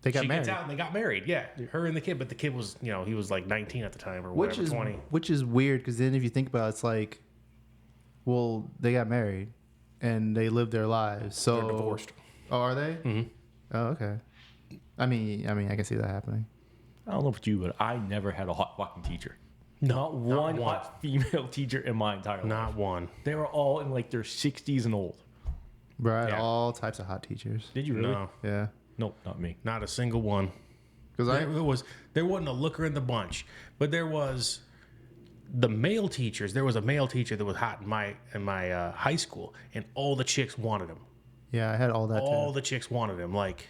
they got she married. gets out and they got married. Yeah, her and the kid, but the kid was he was like 19 at the time or Which whatever, is 20. which is weird because then if you think about it, it's like, well, they got married and they lived their lives. So They're divorced. Oh, are they? Mm-hmm. Oh, okay. I mean, I can see that happening. I don't know about you, but I never had a hot fucking teacher. Not one one. hot female teacher in my entire life. Not one. They were all in like their 60s and old. Bro, I had Yeah. all types of hot teachers. Did you really? No, Yeah, Nope, not me. not a single one. because There wasn't a looker in the bunch, but there was the male teachers. There was a male teacher that was hot in my high school, and all the chicks wanted him. I had all that All too. the chicks wanted him. Like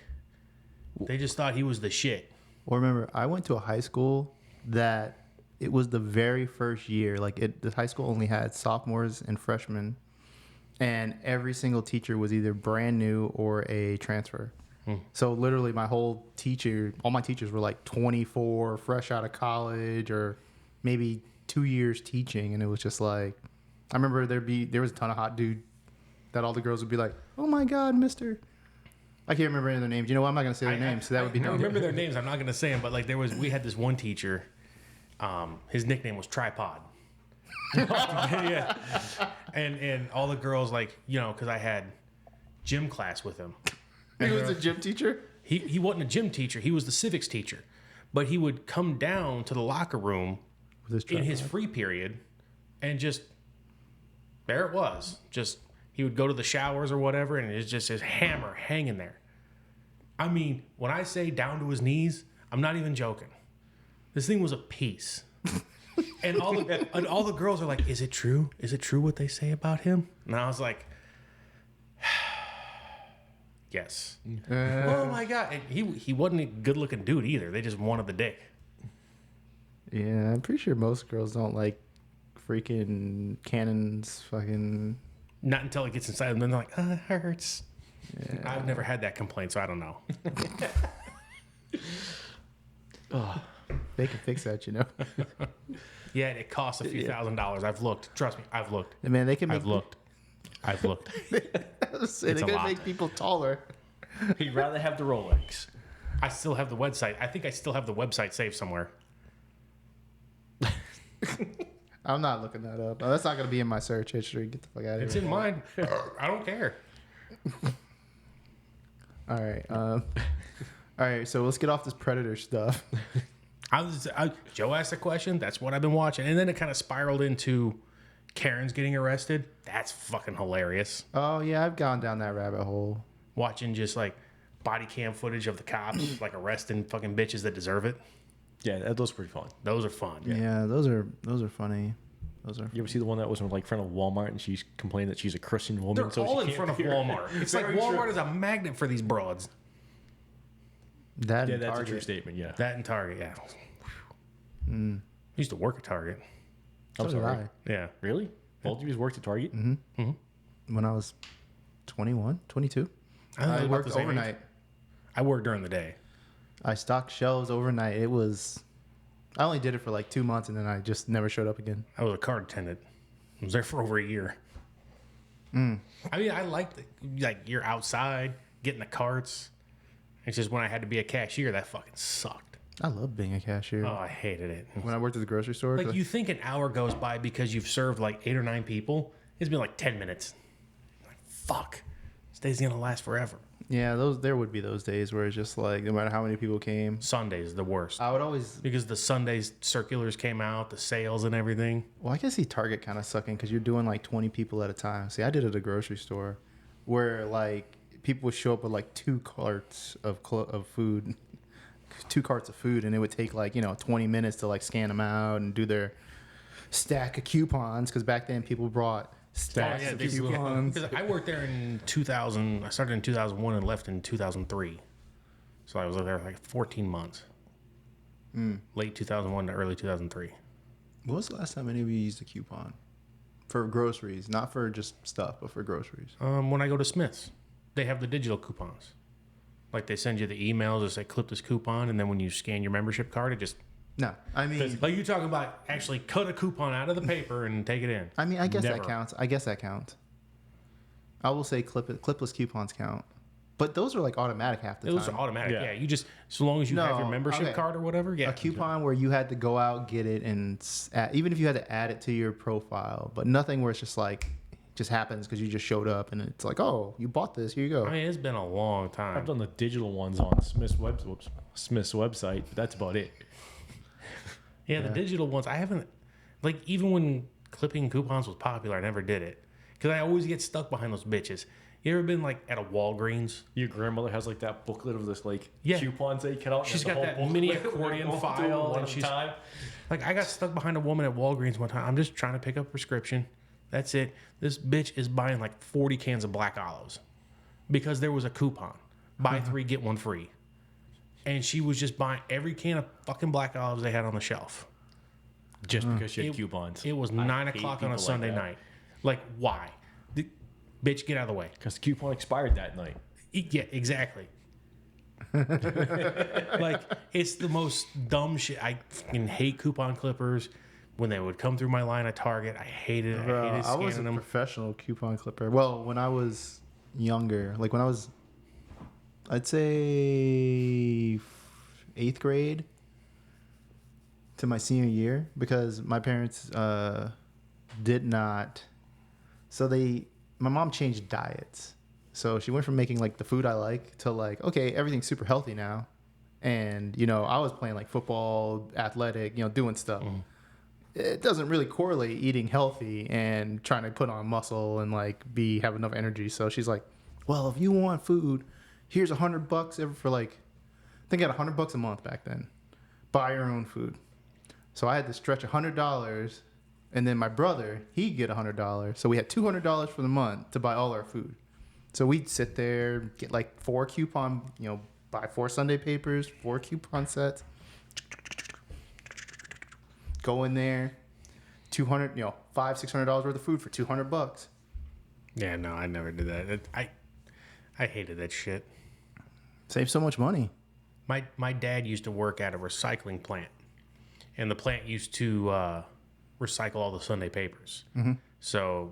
they just thought he was the shit. Well, remember, I went to a high school that it was the very first year. Like the high school only had sophomores and freshmen, and every single teacher was either brand new or a transfer. So literally, all my teachers were like 24, fresh out of college, or maybe 2 years teaching, and it was just like, I remember there was a ton of hot dude that all the girls would be like, "Oh my God, Mister." I can't remember any of their names. You know what? I'm not gonna say their names, so that would be I dumb. remember their names. I'm not gonna say them, but like we had this one teacher. His nickname was Tripod. Yeah, and all the girls because I had gym class with him. He was a gym teacher. He wasn't a gym teacher. He was the civics teacher, but he would come down to the locker room With his in his free period, and just there it was. Just he would go to the showers or whatever, and it's just his hammer hanging there. I mean, when I say down to his knees, I'm not even joking. This thing was a piece. And all the girls are like, "Is it true? Is it true what they say about him?" And I was like, "Yes." Oh my god! And he wasn't a good looking dude either. They just wanted the dick. Yeah, I'm pretty sure most girls don't like freaking cannons. Fucking. Not until it gets inside them, then they're like, "It hurts." I've never had that complaint, so I don't know. They can fix that, you know. Yeah, it costs a few $1,000s. I've looked. Trust me, I've looked. Man, they can make. I've looked. They It's can a lot. make people taller. He'd rather have the Rolex. I still have the website. I think I still have the website saved somewhere. I'm not looking that up. Oh, that's not gonna be in my search history. Get the fuck out of It's here. in mine. I don't care. All right. All right. So let's get off this predator stuff. Joe asked a question. That's what I've been watching, and then it kind of spiraled into Karen's getting arrested. That's fucking hilarious. Oh yeah, I've gone down that rabbit hole. Watching just like body cam footage of the cops like arresting fucking bitches that deserve it. Yeah, that was pretty fun. Those are fun. Yeah, those are funny. Those are. You ever see the one that was in like front of Walmart and she's complaining that she's a Christian woman? They're so all she in can't front of be here? Walmart. It's like Very Walmart true. is a magnet for these broads. That Yeah, and that's a Target. true statement. Yeah. That and Target, yeah. I used to work at Target. So I'm did sorry. I. Yeah. Really? Both of you worked at Target? When I was 21, 22. I think I about worked the same age. overnight. I worked during the day. I stocked shelves overnight. I only did it for like 2 months and then I just never showed up again. I was a card attendant. I was there for over a year. I mean, I liked you're outside getting the carts. It's just when I had to be a cashier, that fucking sucked. I love being a cashier. Oh, I hated it. When I worked at the grocery store, Like you think an hour goes by because you've served like 8 or 9 people. It's been like 10 minutes. Like, fuck. This day's gonna last forever. yeah, there would be those days where it's just like no matter how many people came, Sunday's the worst. I would always. Because the Sundays circulars came out, the sales and everything. Well, I can see Target kind of sucking because you're doing like 20 people at a time. See, I did it at a grocery store where like people would show up with like 2 carts of food, 2 carts of food, and it would take like 20 minutes to like scan them out and do their stack of coupons. Because back then people brought stacks of coupons. Because I worked there in 2000. I started in 2001 and left in 2003. So I was there like 14 months. Late 2001 to early 2003. When was the last time any of you used a coupon for groceries? Not for just stuff, but for groceries. When I go to Smith's, they have the digital coupons. Like they send you the emails that say clip this coupon, and then when you scan your membership card, it just No, I mean, like you talking about actually cut a coupon out of the paper and take it in. I guess Never. that counts. I will say clipless coupons count, but those are like automatic half the Those time. are automatic. Yeah. Yeah, you just so long as you have No, your membership okay. card or whatever. Yeah, A coupon where you had to go out, get it, and even if you had to add it to your profile, but nothing where it's just like just happens because you just showed up and it's like, oh, you bought this, here you go. I mean, it's been a long I've time. done the digital ones on Smith's website. But that's about it. Yeah, the digital ones. I haven't like even when clipping coupons was popular, I never did it because I always get stuck behind those bitches. You ever been like at a Walgreens? Your grandmother has like that booklet of this like Yeah. coupons they cut out. She's and got the that whole mini booklet. accordion We're going through file, one and at a she's- time. Like I got stuck behind a woman at Walgreens one time. I'm just trying to pick up a prescription. That's it. This bitch is buying like 40 cans of black olives because there was a coupon. Buy 3, get 1 free. And she was just buying every can of fucking black olives they had on the shelf. Just because she had coupons. It was I 9 hate o'clock on people a like Sunday that. night. Like, why? Bitch, get out of the way. Because the coupon expired that night. Yeah, exactly. Like, it's the most dumb shit. I fucking hate coupon clippers. When they would come through my line at Target, I hated it. Bro, I hated I was a scanning them. professional coupon clipper. Well, when I was younger, like when I was, I'd say 8th grade to my senior year, because my parents did not. So my mom changed diets. So she went from making like the food I like to like, okay, everything's super healthy now. And, I was playing like football, athletic, doing stuff. It doesn't really correlate eating healthy and trying to put on muscle and like have enough energy. So she's like, well, if you want food, here's $100 ever for like, I think I had $100 a month back then. Buy your own food. So I had to stretch $100, and then my brother, he'd get $100. So we had $200 for the month to buy all our food. So we'd sit there, get like 4 coupon, buy 4 Sunday papers, 4 coupon sets. Go in there, $200, $500-$600 worth of food for $200. Yeah, no, I never did that. I hated that shit. Save so much money. My dad used to work at a recycling plant, and the plant used to recycle all the Sunday papers. Mm-hmm. So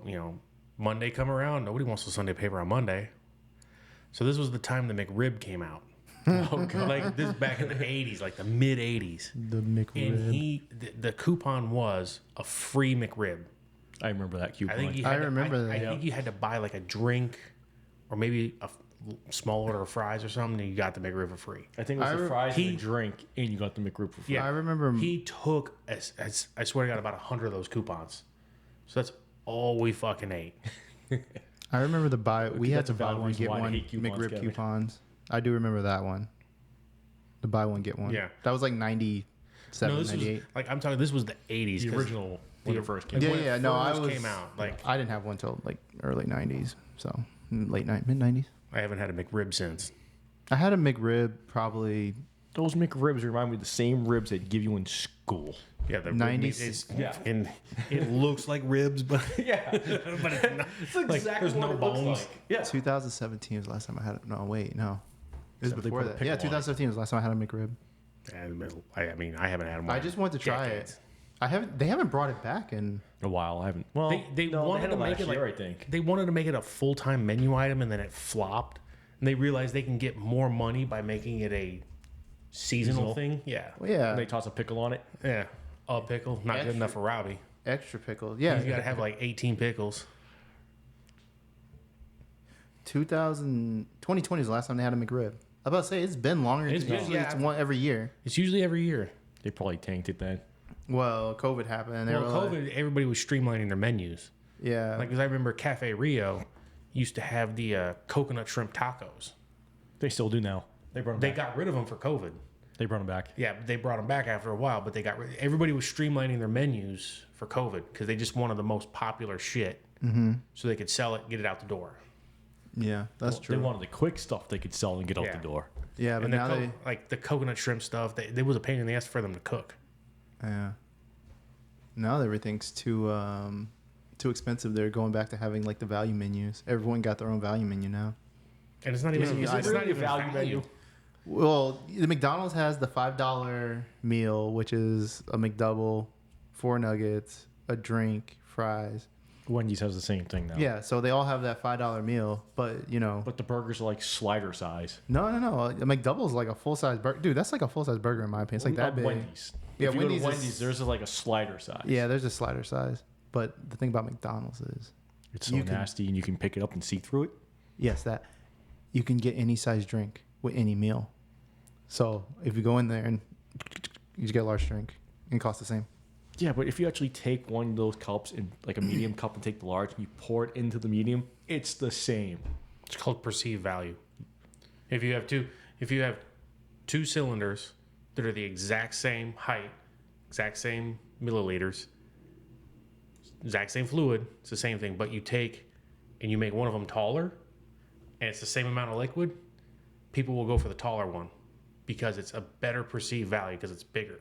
Monday come around, nobody wants the Sunday paper on Monday. So this was the time the McRib came out. Like this back in the 80s, like the mid 80s. The McRib. And the coupon was a free McRib. I remember that coupon. I think you I had to- remember that, I yeah. think you had to buy like a drink or maybe a small order of fries or something, and you got the McRib for free. I think it was I the re- fries and he- the drink, and you got the McRib for free. Yeah, I remember- he took I swear to God about 100 of those coupons. So that's all we fucking ate. I remember we had that's to a buy valid one, reason get why I one hate coupons, McRib Kevin. coupons. I do remember that one. The buy one, get one. Yeah. That was like 97, No, this 98. was like I'm talking. This was the 80s. The 'cause original when it first came Yeah, out. when it yeah, no, I first was. came out. Like I didn't have one till like early 90s. So mid 90s. I haven't had a McRib since. I had a McRib probably. Those McRibs remind me of the same ribs they'd give you in school. Yeah, the 90s. It's, Yeah. and it looks like ribs, but Yeah. but it's not. It's Like, exactly there's no what it looks bones. like. Yeah. 2017 was the last time I had it. No, wait, no. It was Except they before put a that. pickle Yeah, on it. 2017 was the last time I had a McRib. I mean, I haven't had them. I just wanted to try it. They haven't brought it back in. A while. I haven't. Well, They no, wanted had to it make last it like year, I think. they wanted to make it a full time menu item, and then it flopped. And they realized they can get more money by making it a seasonal thing. Yeah, Well, yeah, And they toss a pickle on it. yeah. A pickle, not Extra. good enough for Robbie. extra pickle. Yeah, You got to have like 18 pickles. 2020 is the last time they had a McRib. I was about to say it's been longer. It's been- Usually yeah, it's one every year. It's usually every year. They probably tanked it then. Well, COVID happened. And they Well, were like- COVID, everybody was streamlining their menus. yeah, Like, because I remember Cafe Rio used to have the coconut shrimp tacos. They still do now. They brought them They back. got rid of them for COVID. They brought them back. Yeah, they brought them back after a while, but everybody was streamlining their menus for COVID because they just wanted the most popular shit so they could sell it, get it out the door. Yeah, that's They true. wanted the quick stuff they could sell and get out Yeah. the door. Yeah, but And now they. like the coconut shrimp stuff, they was a pain in the ass for them to cook. Yeah. Now everything's too expensive. They're going back to having like the value menus. Everyone got their own value menu now. And it's not even Is it it's really not a even value menu? Well, the McDonald's has the $5 meal, which is a McDouble, 4 nuggets, a drink, fries. Wendy's has the same thing now. Yeah, so they all have that $5 meal, but you know, But the burgers are like slider size. no. A McDouble's like a full size burger, dude. That's like a full size burger in my opinion. It's like that big. Wendy's. Yeah, if you Wendy's go is- to Wendy's, there's like a slider size. Yeah, there's a slider size, but the thing about McDonald's is, It's so you can- nasty, and you can pick it up and see through it. yes, that you can get any size drink with any meal. So if you go in there and you just get a large drink, and it costs the same. Yeah, but if you actually take one of those cups and like a medium cup and take the large and you pour it into the medium, it's the same. It's called perceived value. If you have two cylinders that are the exact same height, exact same milliliters, exact same fluid, it's the same thing, but you take and you make one of them taller and it's the same amount of liquid, people will go for the taller one because it's a better perceived value because it's bigger.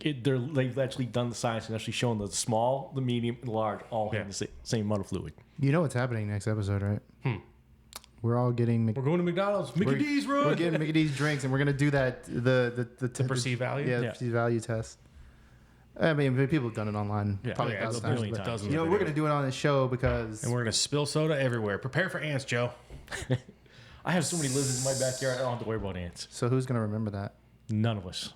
They've actually done the science and actually shown the small, the medium, and the large all Yeah. have the same amount of fluid. You know what's happening next episode, right? We're all getting We're going to McDonald's. Mickey D's, we're run! getting Mickey D's drinks, and we're gonna do that the perceived value? Yeah, the Yeah. perceived value test. I mean, people have done it online Yeah. probably Oh, yeah, thousands it's of times. million but, times. You know, we're gonna do it on this show because And we're going to spill soda everywhere. Prepare for ants, Joe. I have so many lizards in my backyard, I don't have to worry about ants. so who's gonna remember that? None of us.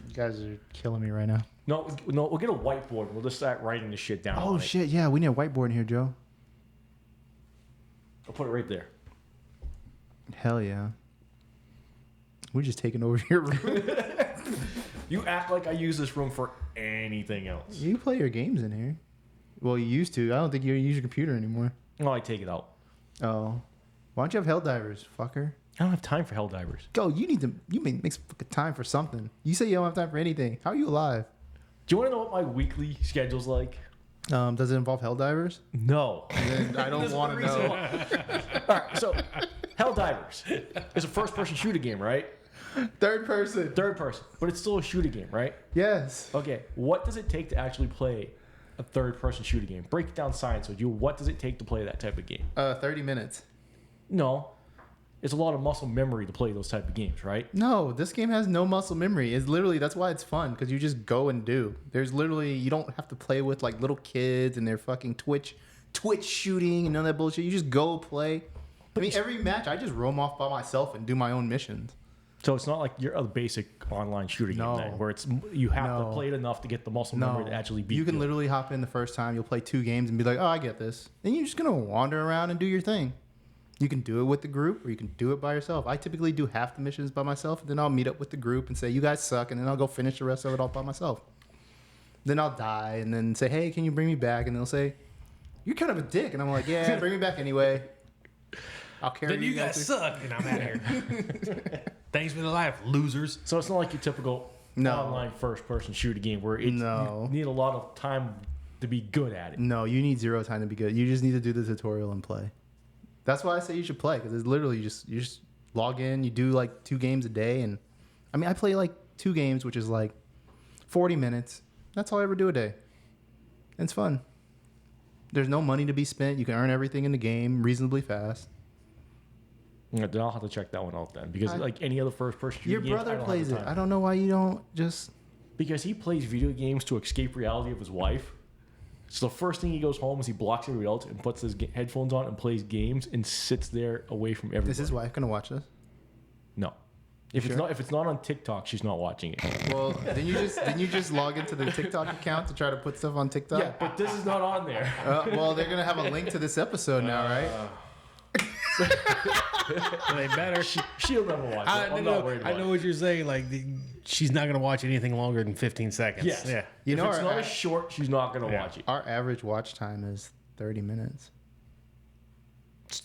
You guys are killing me right now. No, we'll get a whiteboard. We'll just start writing this shit down. Oh on it. shit! Yeah, we need a whiteboard in here, Joe. I'll put it right there. Hell yeah. We're just taking over your room. You act like I use this room for anything else. You play your games in here. Well, you used to. I don't think you use your computer anymore. No, I take it out. Oh. Why don't you have Helldivers, fucker? I don't have time for Helldivers. Go, you make some fucking time for something. You say you don't have time for anything. How are you alive? Do you want to know what my weekly schedule's like? Does it involve Helldivers? No. Then I don't want to know. All right, so Helldivers is a first-person shooter game, right? Third person. Third person, but it's still a shooter game, right? Yes. Okay, what does it take to actually play a third-person shooter game? Break down science with you. What does it take to play that type of game? 30 minutes. No, it's a lot of muscle memory to play those type of games, right? No, this game has no muscle memory. It's literally, that's why it's fun, because you just go and do. There's literally, you don't have to play with like little kids and their fucking Twitch shooting and none of that bullshit. You just go play. I mean, every match, I just roam off by myself and do my own missions. So it's not like your other basic online shooter game No. then, where it's you have No. to play it enough to get the muscle No, memory to actually beat. you can good. literally hop in the first time. You'll play 2 games and be like, "Oh, I get this." Then you're just gonna wander around and do your thing. You can do it with the group, or you can do it by yourself. I typically do half the missions by myself, and then I'll meet up with the group and say, "You guys suck," and then I'll go finish the rest of it all by myself. Then I'll die, and then say, "Hey, can you bring me back?" And they'll say, "You're kind of a dick," and I'm like, "Yeah, bring me back anyway." I'll carry Then you guys guys through- suck, and I'm out of here. Thanks for the life, losers. So it's not like your typical No. online first-person shooter game where it's, No. you need a lot of time to be good at it. No, you need 0 time to be good. You just need to do the tutorial and play. That's why I say you should play, because it's literally you just log in, you do like 2 games a day, and I mean I play like 2 games, which is like 40 minutes. That's all I ever do a day. And it's fun. There's no money to be spent. You can earn everything in the game reasonably fast. Yeah, then I'll have to check that one out then because I- like any other first-person shooter Your games, I brother don't have plays the it. time. I don't know why you don't just. Because he plays video games to escape reality of his wife. So the first thing he goes home is he blocks everybody else and puts his headphones on and plays games and sits there away from everybody. Is his wife gonna watch this? No. If Sure. it's not on TikTok, she's not watching it. Well, then you just log into the TikTok account to try to put stuff on TikTok. Yeah, but this is not on there. Well, they're gonna have a link to this episode now, right? They better. She'll never watch it. I'm not worried about I know it. what you're saying. Like, she's not gonna watch anything longer than 15 seconds. Yes. Yeah. You if know, it's our, not a short, she's not going to Yeah. watch it. our average watch time is 30 minutes.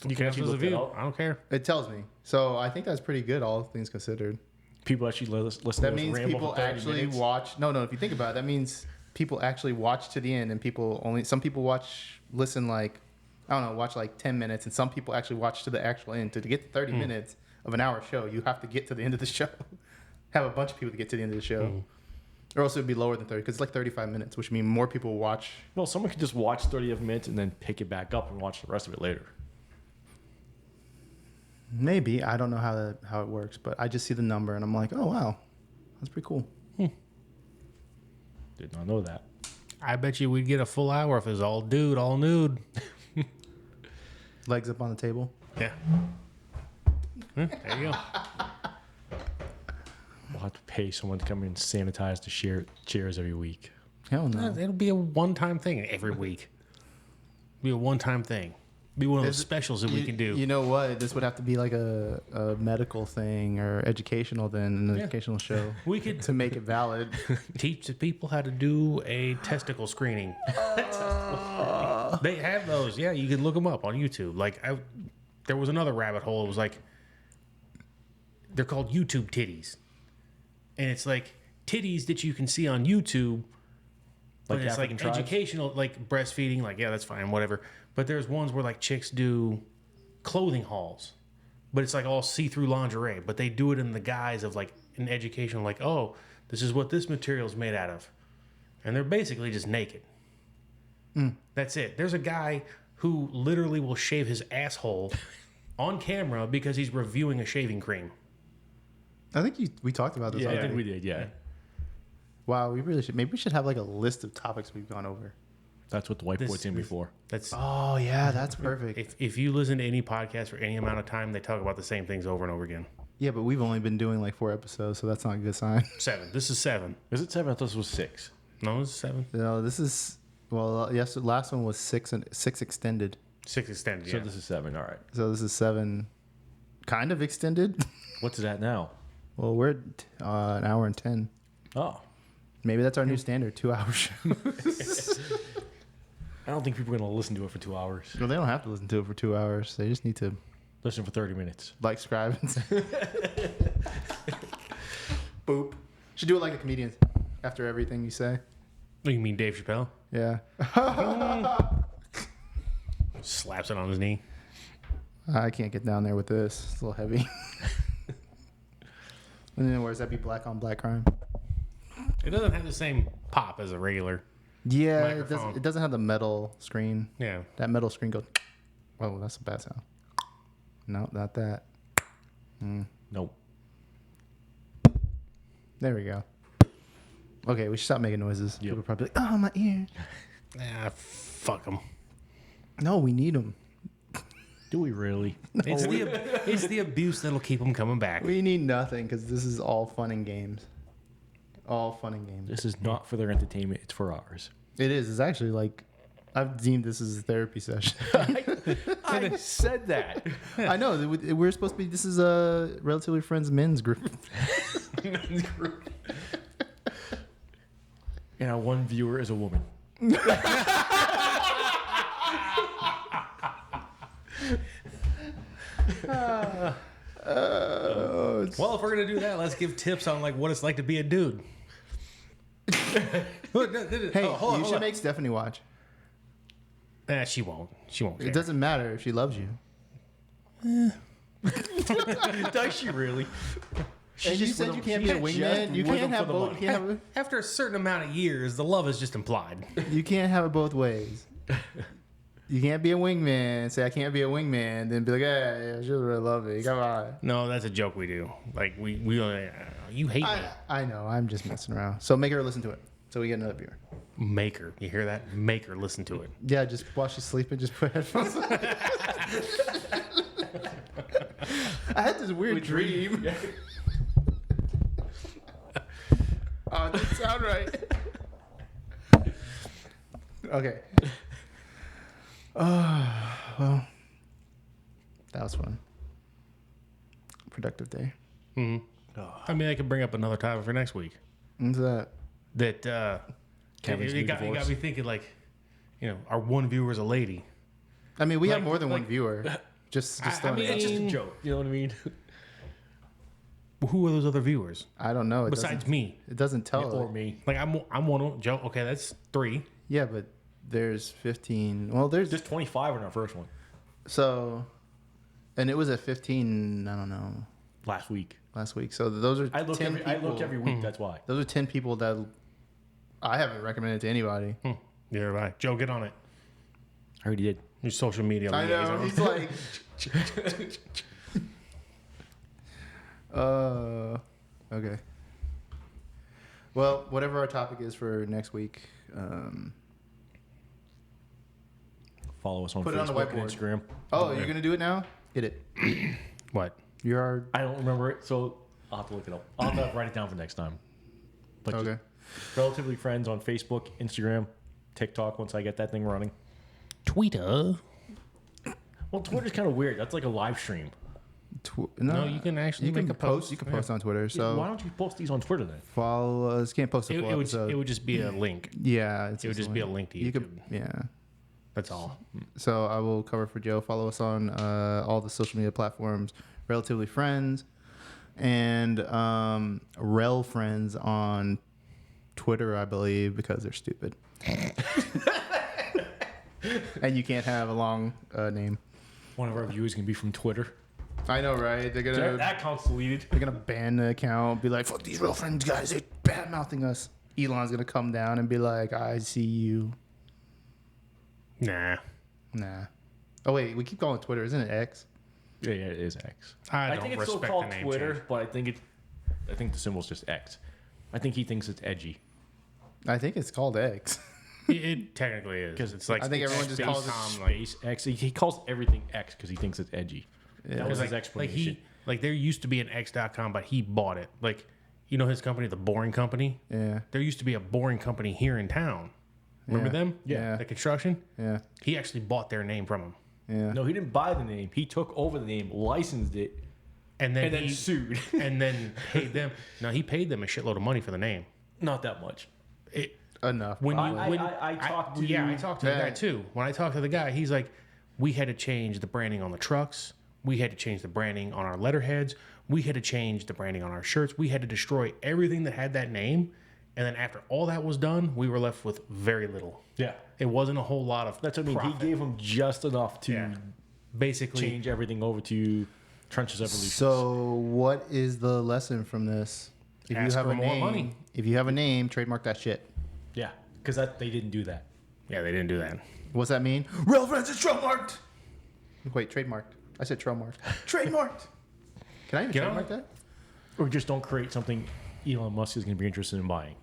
You can actually Counts as a look that view. up. I don't care. It tells me. So I think that's pretty good, all things considered. People actually listen That to us means ramble people for 30 actually minutes. watch. No, if you think about it, that means people actually watch to the end, and some people listen like, I don't know, watch like 10 minutes, and some people actually watch to the actual end. To get to 30 minutes of an hour show, you have to get to the end of the show. Have a bunch of people to get to the end of the show. Or else it would be lower than 30, because it's like 35 minutes, which means more people watch. No, someone could just watch 30 minutes and then pick it back up and watch the rest of it later. Maybe. I don't know how it works, but I just see the number, and I'm like, oh, wow. That's pretty cool. Did not know that. I bet you we'd get a full hour if it was all dude, all nude. Legs up on the table. Yeah. There you go. We'll have to pay someone to come in and sanitize the chairs every week. Hell no. It'll be a one-time thing every week. Be a one-time thing. Be one of those specials that we can do. You know what? This would have to be like a medical thing or educational educational show We could to make it valid. teach the people how to do a testicle screening. They have those. Yeah, you can look them up on YouTube. There was another rabbit hole. It was like, they're called YouTube titties. And it's like titties that you can see on YouTube. But Like it's like African tribes? educational, like breastfeeding. Like, yeah, that's fine, whatever. But there's ones where like chicks do clothing hauls. But it's like all see-through lingerie. But they do it in the guise of like an educational, like, oh, this is what this material is made out of. And they're basically just naked. That's it. There's a guy who literally will shave his asshole on camera because he's reviewing a shaving cream. I think we talked about this Yeah, I already. think we did. Yeah. Wow, we really should. Maybe we should have like a list of topics we've gone over. That's what the whiteboard's in before. That's Oh, yeah, that's perfect. if you listen to any podcast for any amount of time, they talk about the same things over and over again. Yeah, but we've only been doing like 4 episodes, so that's not a good sign. 7. This is 7. Is it 7? I thought this was 6. No, this is 7. No, this is, yes, the last one was 6 extended. 6 extended. So Yeah. this is 7. All right. So this is 7 kind of extended. What's that now? Well, we're at an hour and 10. Oh. Maybe that's our new standard, 2 hours. I don't think people are going to listen to it for 2 hours. Well, they don't have to listen to it for 2 hours. They just need to Listen for 30 minutes. like, subscribe, and boop. Should do it like the comedians after everything you say. Oh, you mean Dave Chappelle? Yeah. Slaps it on his knee. I can't get down there with this. It's a little heavy. And then where's that be black on black crime? It doesn't have the same pop as a regular. Yeah, Microphone. it doesn't have the metal screen. Yeah. That metal screen goes. Oh, that's a bad sound. No, not that. Nope. There we go. Okay, we should stop making noises. Yep. People are probably like, oh, my ear. Ah, fuck them. No, we need them. Do we really? It's the abuse that'll keep them coming back. We need nothing because this is all fun and games. All fun and games. This is not for their entertainment. It's for ours. It is. It's actually like, I've deemed this as a therapy session. I said that. I know. We're supposed to be, this is a Relatively Friends men's group. And our one viewer is a woman. Well, if we're gonna do that, let's give tips on like what it's like to be a dude. Hey, you should make Stephanie watch. She won't. She won't. Care. It doesn't matter if she loves you. Does she really? And you said you can't be a wingman. You can't have both. After a certain amount of years, the love is just implied. You can't have it both ways. You can't be a wingman. Say I can't be a wingman. Then be like, yeah, she really love me. Come on. No, that's a joke we do. Like we you hate me. I know. I'm just messing around. So make her listen to it. So we get another viewer. Make her. You hear that? Make her listen to it. Yeah, just while she's sleeping, just put headphones on. I had this weird dream. Oh, it didn't sound right. Okay. Well, that was fun. Productive day. I mean, I could bring up another topic for next week. What's that? That Kevin's it new got divorce. me thinking. Like, our one viewer is a lady. I mean, we have Like- more than one like- viewer. Just I throwing mean- it out. It's just a joke. You know what I mean? Who are those other viewers I don't know. It besides doesn't, me? it doesn't tell. Or me. Like I'm one of Joe. Okay, that's 3. Yeah, but there's 15. Well, there's There's 25 in our first one so, and it was at 15. I don't know, last week. last week. So those are I look 10 every, I look people- every week. That's why. Those are 10 people that I haven't recommended to anybody. Yeah, right. Joe, get on it. I already did. Your social media. I know. liaison. He's like, okay. Well, whatever our topic is for next week, Follow us on Put it on the Facebook and whiteboard. Instagram. oh, you're gonna do it now? Get it. What? You're our I don't remember it, so I'll have to look it up. I'll have to write it down for next time. But okay. Relatively Friends on Facebook, Instagram, TikTok once I get that thing running. Twitter. Well, Twitter's kind of weird. That's like a live stream. No, you can actually you make can a post. You can post on Twitter. So Why don't you post these on Twitter then? follow us. Can't post a It, full it would, episode. it would just be a link. yeah, It would just be a link to You YouTube. could, yeah. That's all. So I will cover for Joe. Follow us on all the social media platforms, Relatively Friends, and Rel Friends on Twitter, I believe, because they're stupid. And you can't have a long name. One of our viewers can be from Twitter. I know, right? They're gonna That account's deleted. they're gonna ban the account. Be like, fuck these Real Friends guys. They're bad mouthing us. Elon's gonna come down and be like, I see you. Nah. Nah. Oh wait, we keep calling it Twitter, isn't it X? Yeah, it is X. I I don't think it's still respect called the name Twitter, change. but I think the symbol's just X. I think he thinks it's edgy. I think it's called X. It technically is. 'Cause It's like I think everyone just space calls it com, like, Space X. He calls everything X because he thinks it's edgy. Yeah. That was his like explanation. there used to be an X.com, but he bought it. Like, you know his company, the Boring Company? Yeah. There used to be a Boring Company here in town. Remember Yeah. them? Yeah. The construction? Yeah. He actually bought their name from him. Yeah. No, he didn't buy the name. He took over the name, licensed it, And then and then he sued. and then paid them. No, he paid them a shitload of money for the name. Not that much. It, Enough. when you I talked to- I talked to the guy Yeah. too. When I talked to the guy, he's like, we had to change the branding on the trucks. We had to change the branding on our letterheads. We had to change the branding on our shirts. We had to destroy everything that had that name. And then after all that was done, we were left with very little. Yeah. It wasn't a whole lot of. That's what I mean. profit. He gave him just enough to Yeah. Basically, change everything over to Trenches Evolution. So, what is the lesson from this? If Ask you have for a more name, money. if you have a name, trademark that shit. Yeah, because they didn't do that. yeah, they didn't do that. What's that mean? Real Friends is trademarked. Wait, trademarked. I said trademarked. Trademarked. Can I even Get on trademark that? Or just don't create something Elon Musk is going to be interested in buying.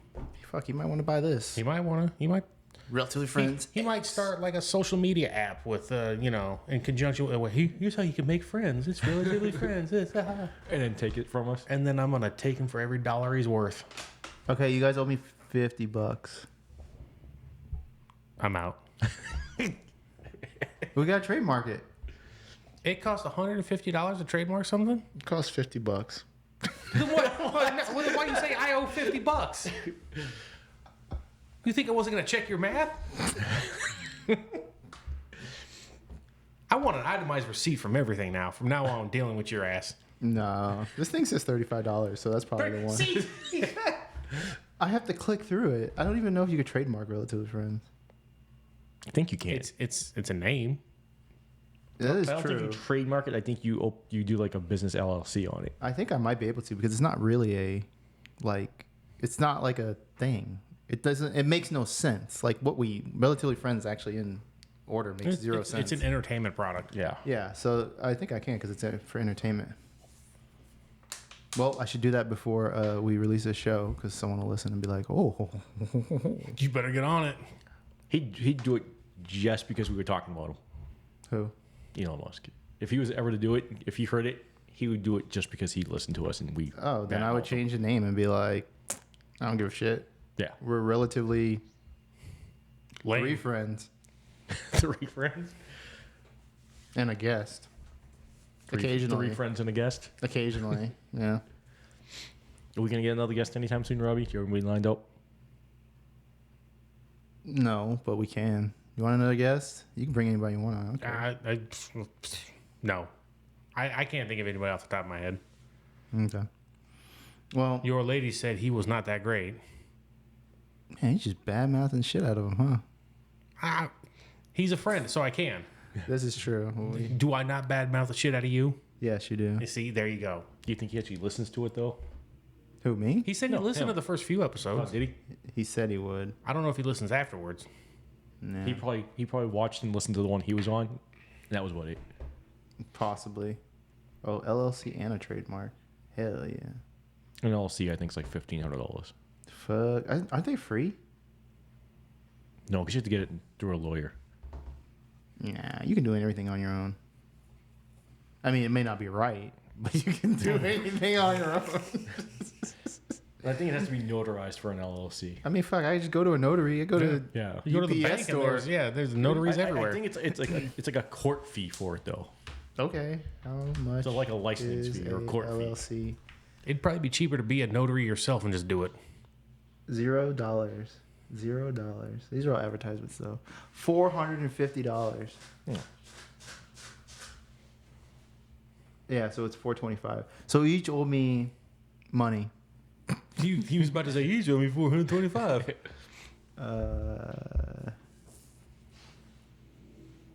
Fuck, you might want to buy this. He might want to. He might. Relatively Friends. He might start like a social media app with, in conjunction with. Well, here's how you can make friends. It's relatively friends. It's, And then take it from us. And then I'm gonna take him for every dollar he's worth. Okay, you guys owe me $50. I'm out. We gotta trademark it. It costs $150 to trademark something. It costs $50. Then why you say I owe $50? You think I wasn't gonna check your math? I want an itemized receipt from everything now. From now on, dealing with your ass. No, this thing says $35, so that's probably the one. See? I have to click through it. I don't even know if you could trademark Relatively Friends. I think you can. It's a name. That is I don't think true. you trademark it. I think you do like a business LLC on it. I think I might be able to because it's not really it's not like a thing. It makes no sense. Like what Relatively Friends actually in order makes zero sense. It's an entertainment product. Yeah. Yeah, so I think I can because it's for entertainment. Well, I should do that before we release this show because someone will listen and be like, "Oh, You better get on it. He'd do it just because we were talking about him, who?" Elon Musk. If he was ever to do it, if he heard it, he would do it just because he listened to us and we. Oh, then I would badmouthed him. change the name and be like, "I don't give a shit. Yeah. We're relatively Lame. three friends 3 friends. and a guest. Occasionally, 3 friends and a guest. occasionally, yeah." Are we gonna get another guest anytime soon, Robbie? You're gonna be lined up. No, but we can. You want another guest? You can bring anybody you want on. I don't care. No. I can't think of anybody off the top of my head. Okay. Well, Your lady said he was not that great. man, he's just bad mouthing shit out of him, huh? He's a friend, so I can. This is true. Do I not badmouth the shit out of you? Yes, you do. You see, there you go. Do you think he actually listens to it though? Who, me? He said he No, listened to him. the first few Oh, episodes. did he? He said he would. I don't know if he listens afterwards. Nah, He probably watched and listened to the one he was on. And that was what it. possibly. Oh, LLC and a trademark. Hell yeah. An LLC I think is like $1,500. Fuck. Aren't they free? No, because you have to get it through a lawyer. Nah, you can do everything on your own. I mean, it may not be right, but you can do anything on your own. I think it has to be notarized for an LLC. I mean, fuck, I just go to a notary. I go to Yeah. You go to the UPS bank and store. there's notaries everywhere. I think it's like a court fee for it though. Okay, how much? So like a license is fee or a court fee. LLC? It'd probably be cheaper to be a notary yourself and just do it. $0. $0. These are all advertisements though. $450. Hmm. Yeah, so it's $425. So each owe me money. He was about to say he showed me $425.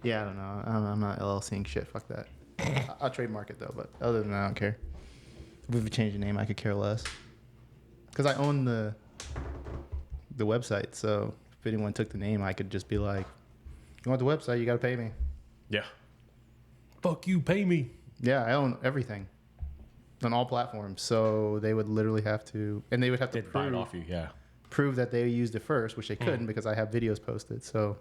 Yeah, I don't know. I'm not LLCing shit. Fuck that. I'll trademark it though, but other than that, I don't care. If we change the name, I could care less. Because I own the website, so if anyone took the name, I could just be like, "You want the website? You got to pay me." Yeah. Fuck you, pay me. Yeah, I own everything on all platforms, so they would literally have to, and they would have to They'd buy it off you. Yeah. prove that they used it first, which they couldn't because I have videos posted. So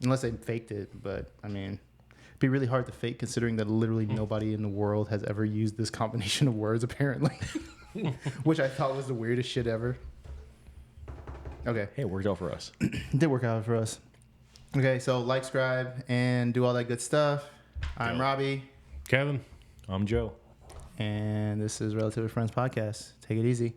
unless they faked it, but I mean, it'd be really hard to fake considering that literally nobody in the world has ever used this combination of words apparently, which I thought was the weirdest shit ever. Okay, Hey, it worked out for us. it did work out for us. Okay, so like, subscribe, and do all that good stuff. I'm Yo. Robbie, Kevin. I'm Joe. and this is Relatively Friends Podcast. Take it easy.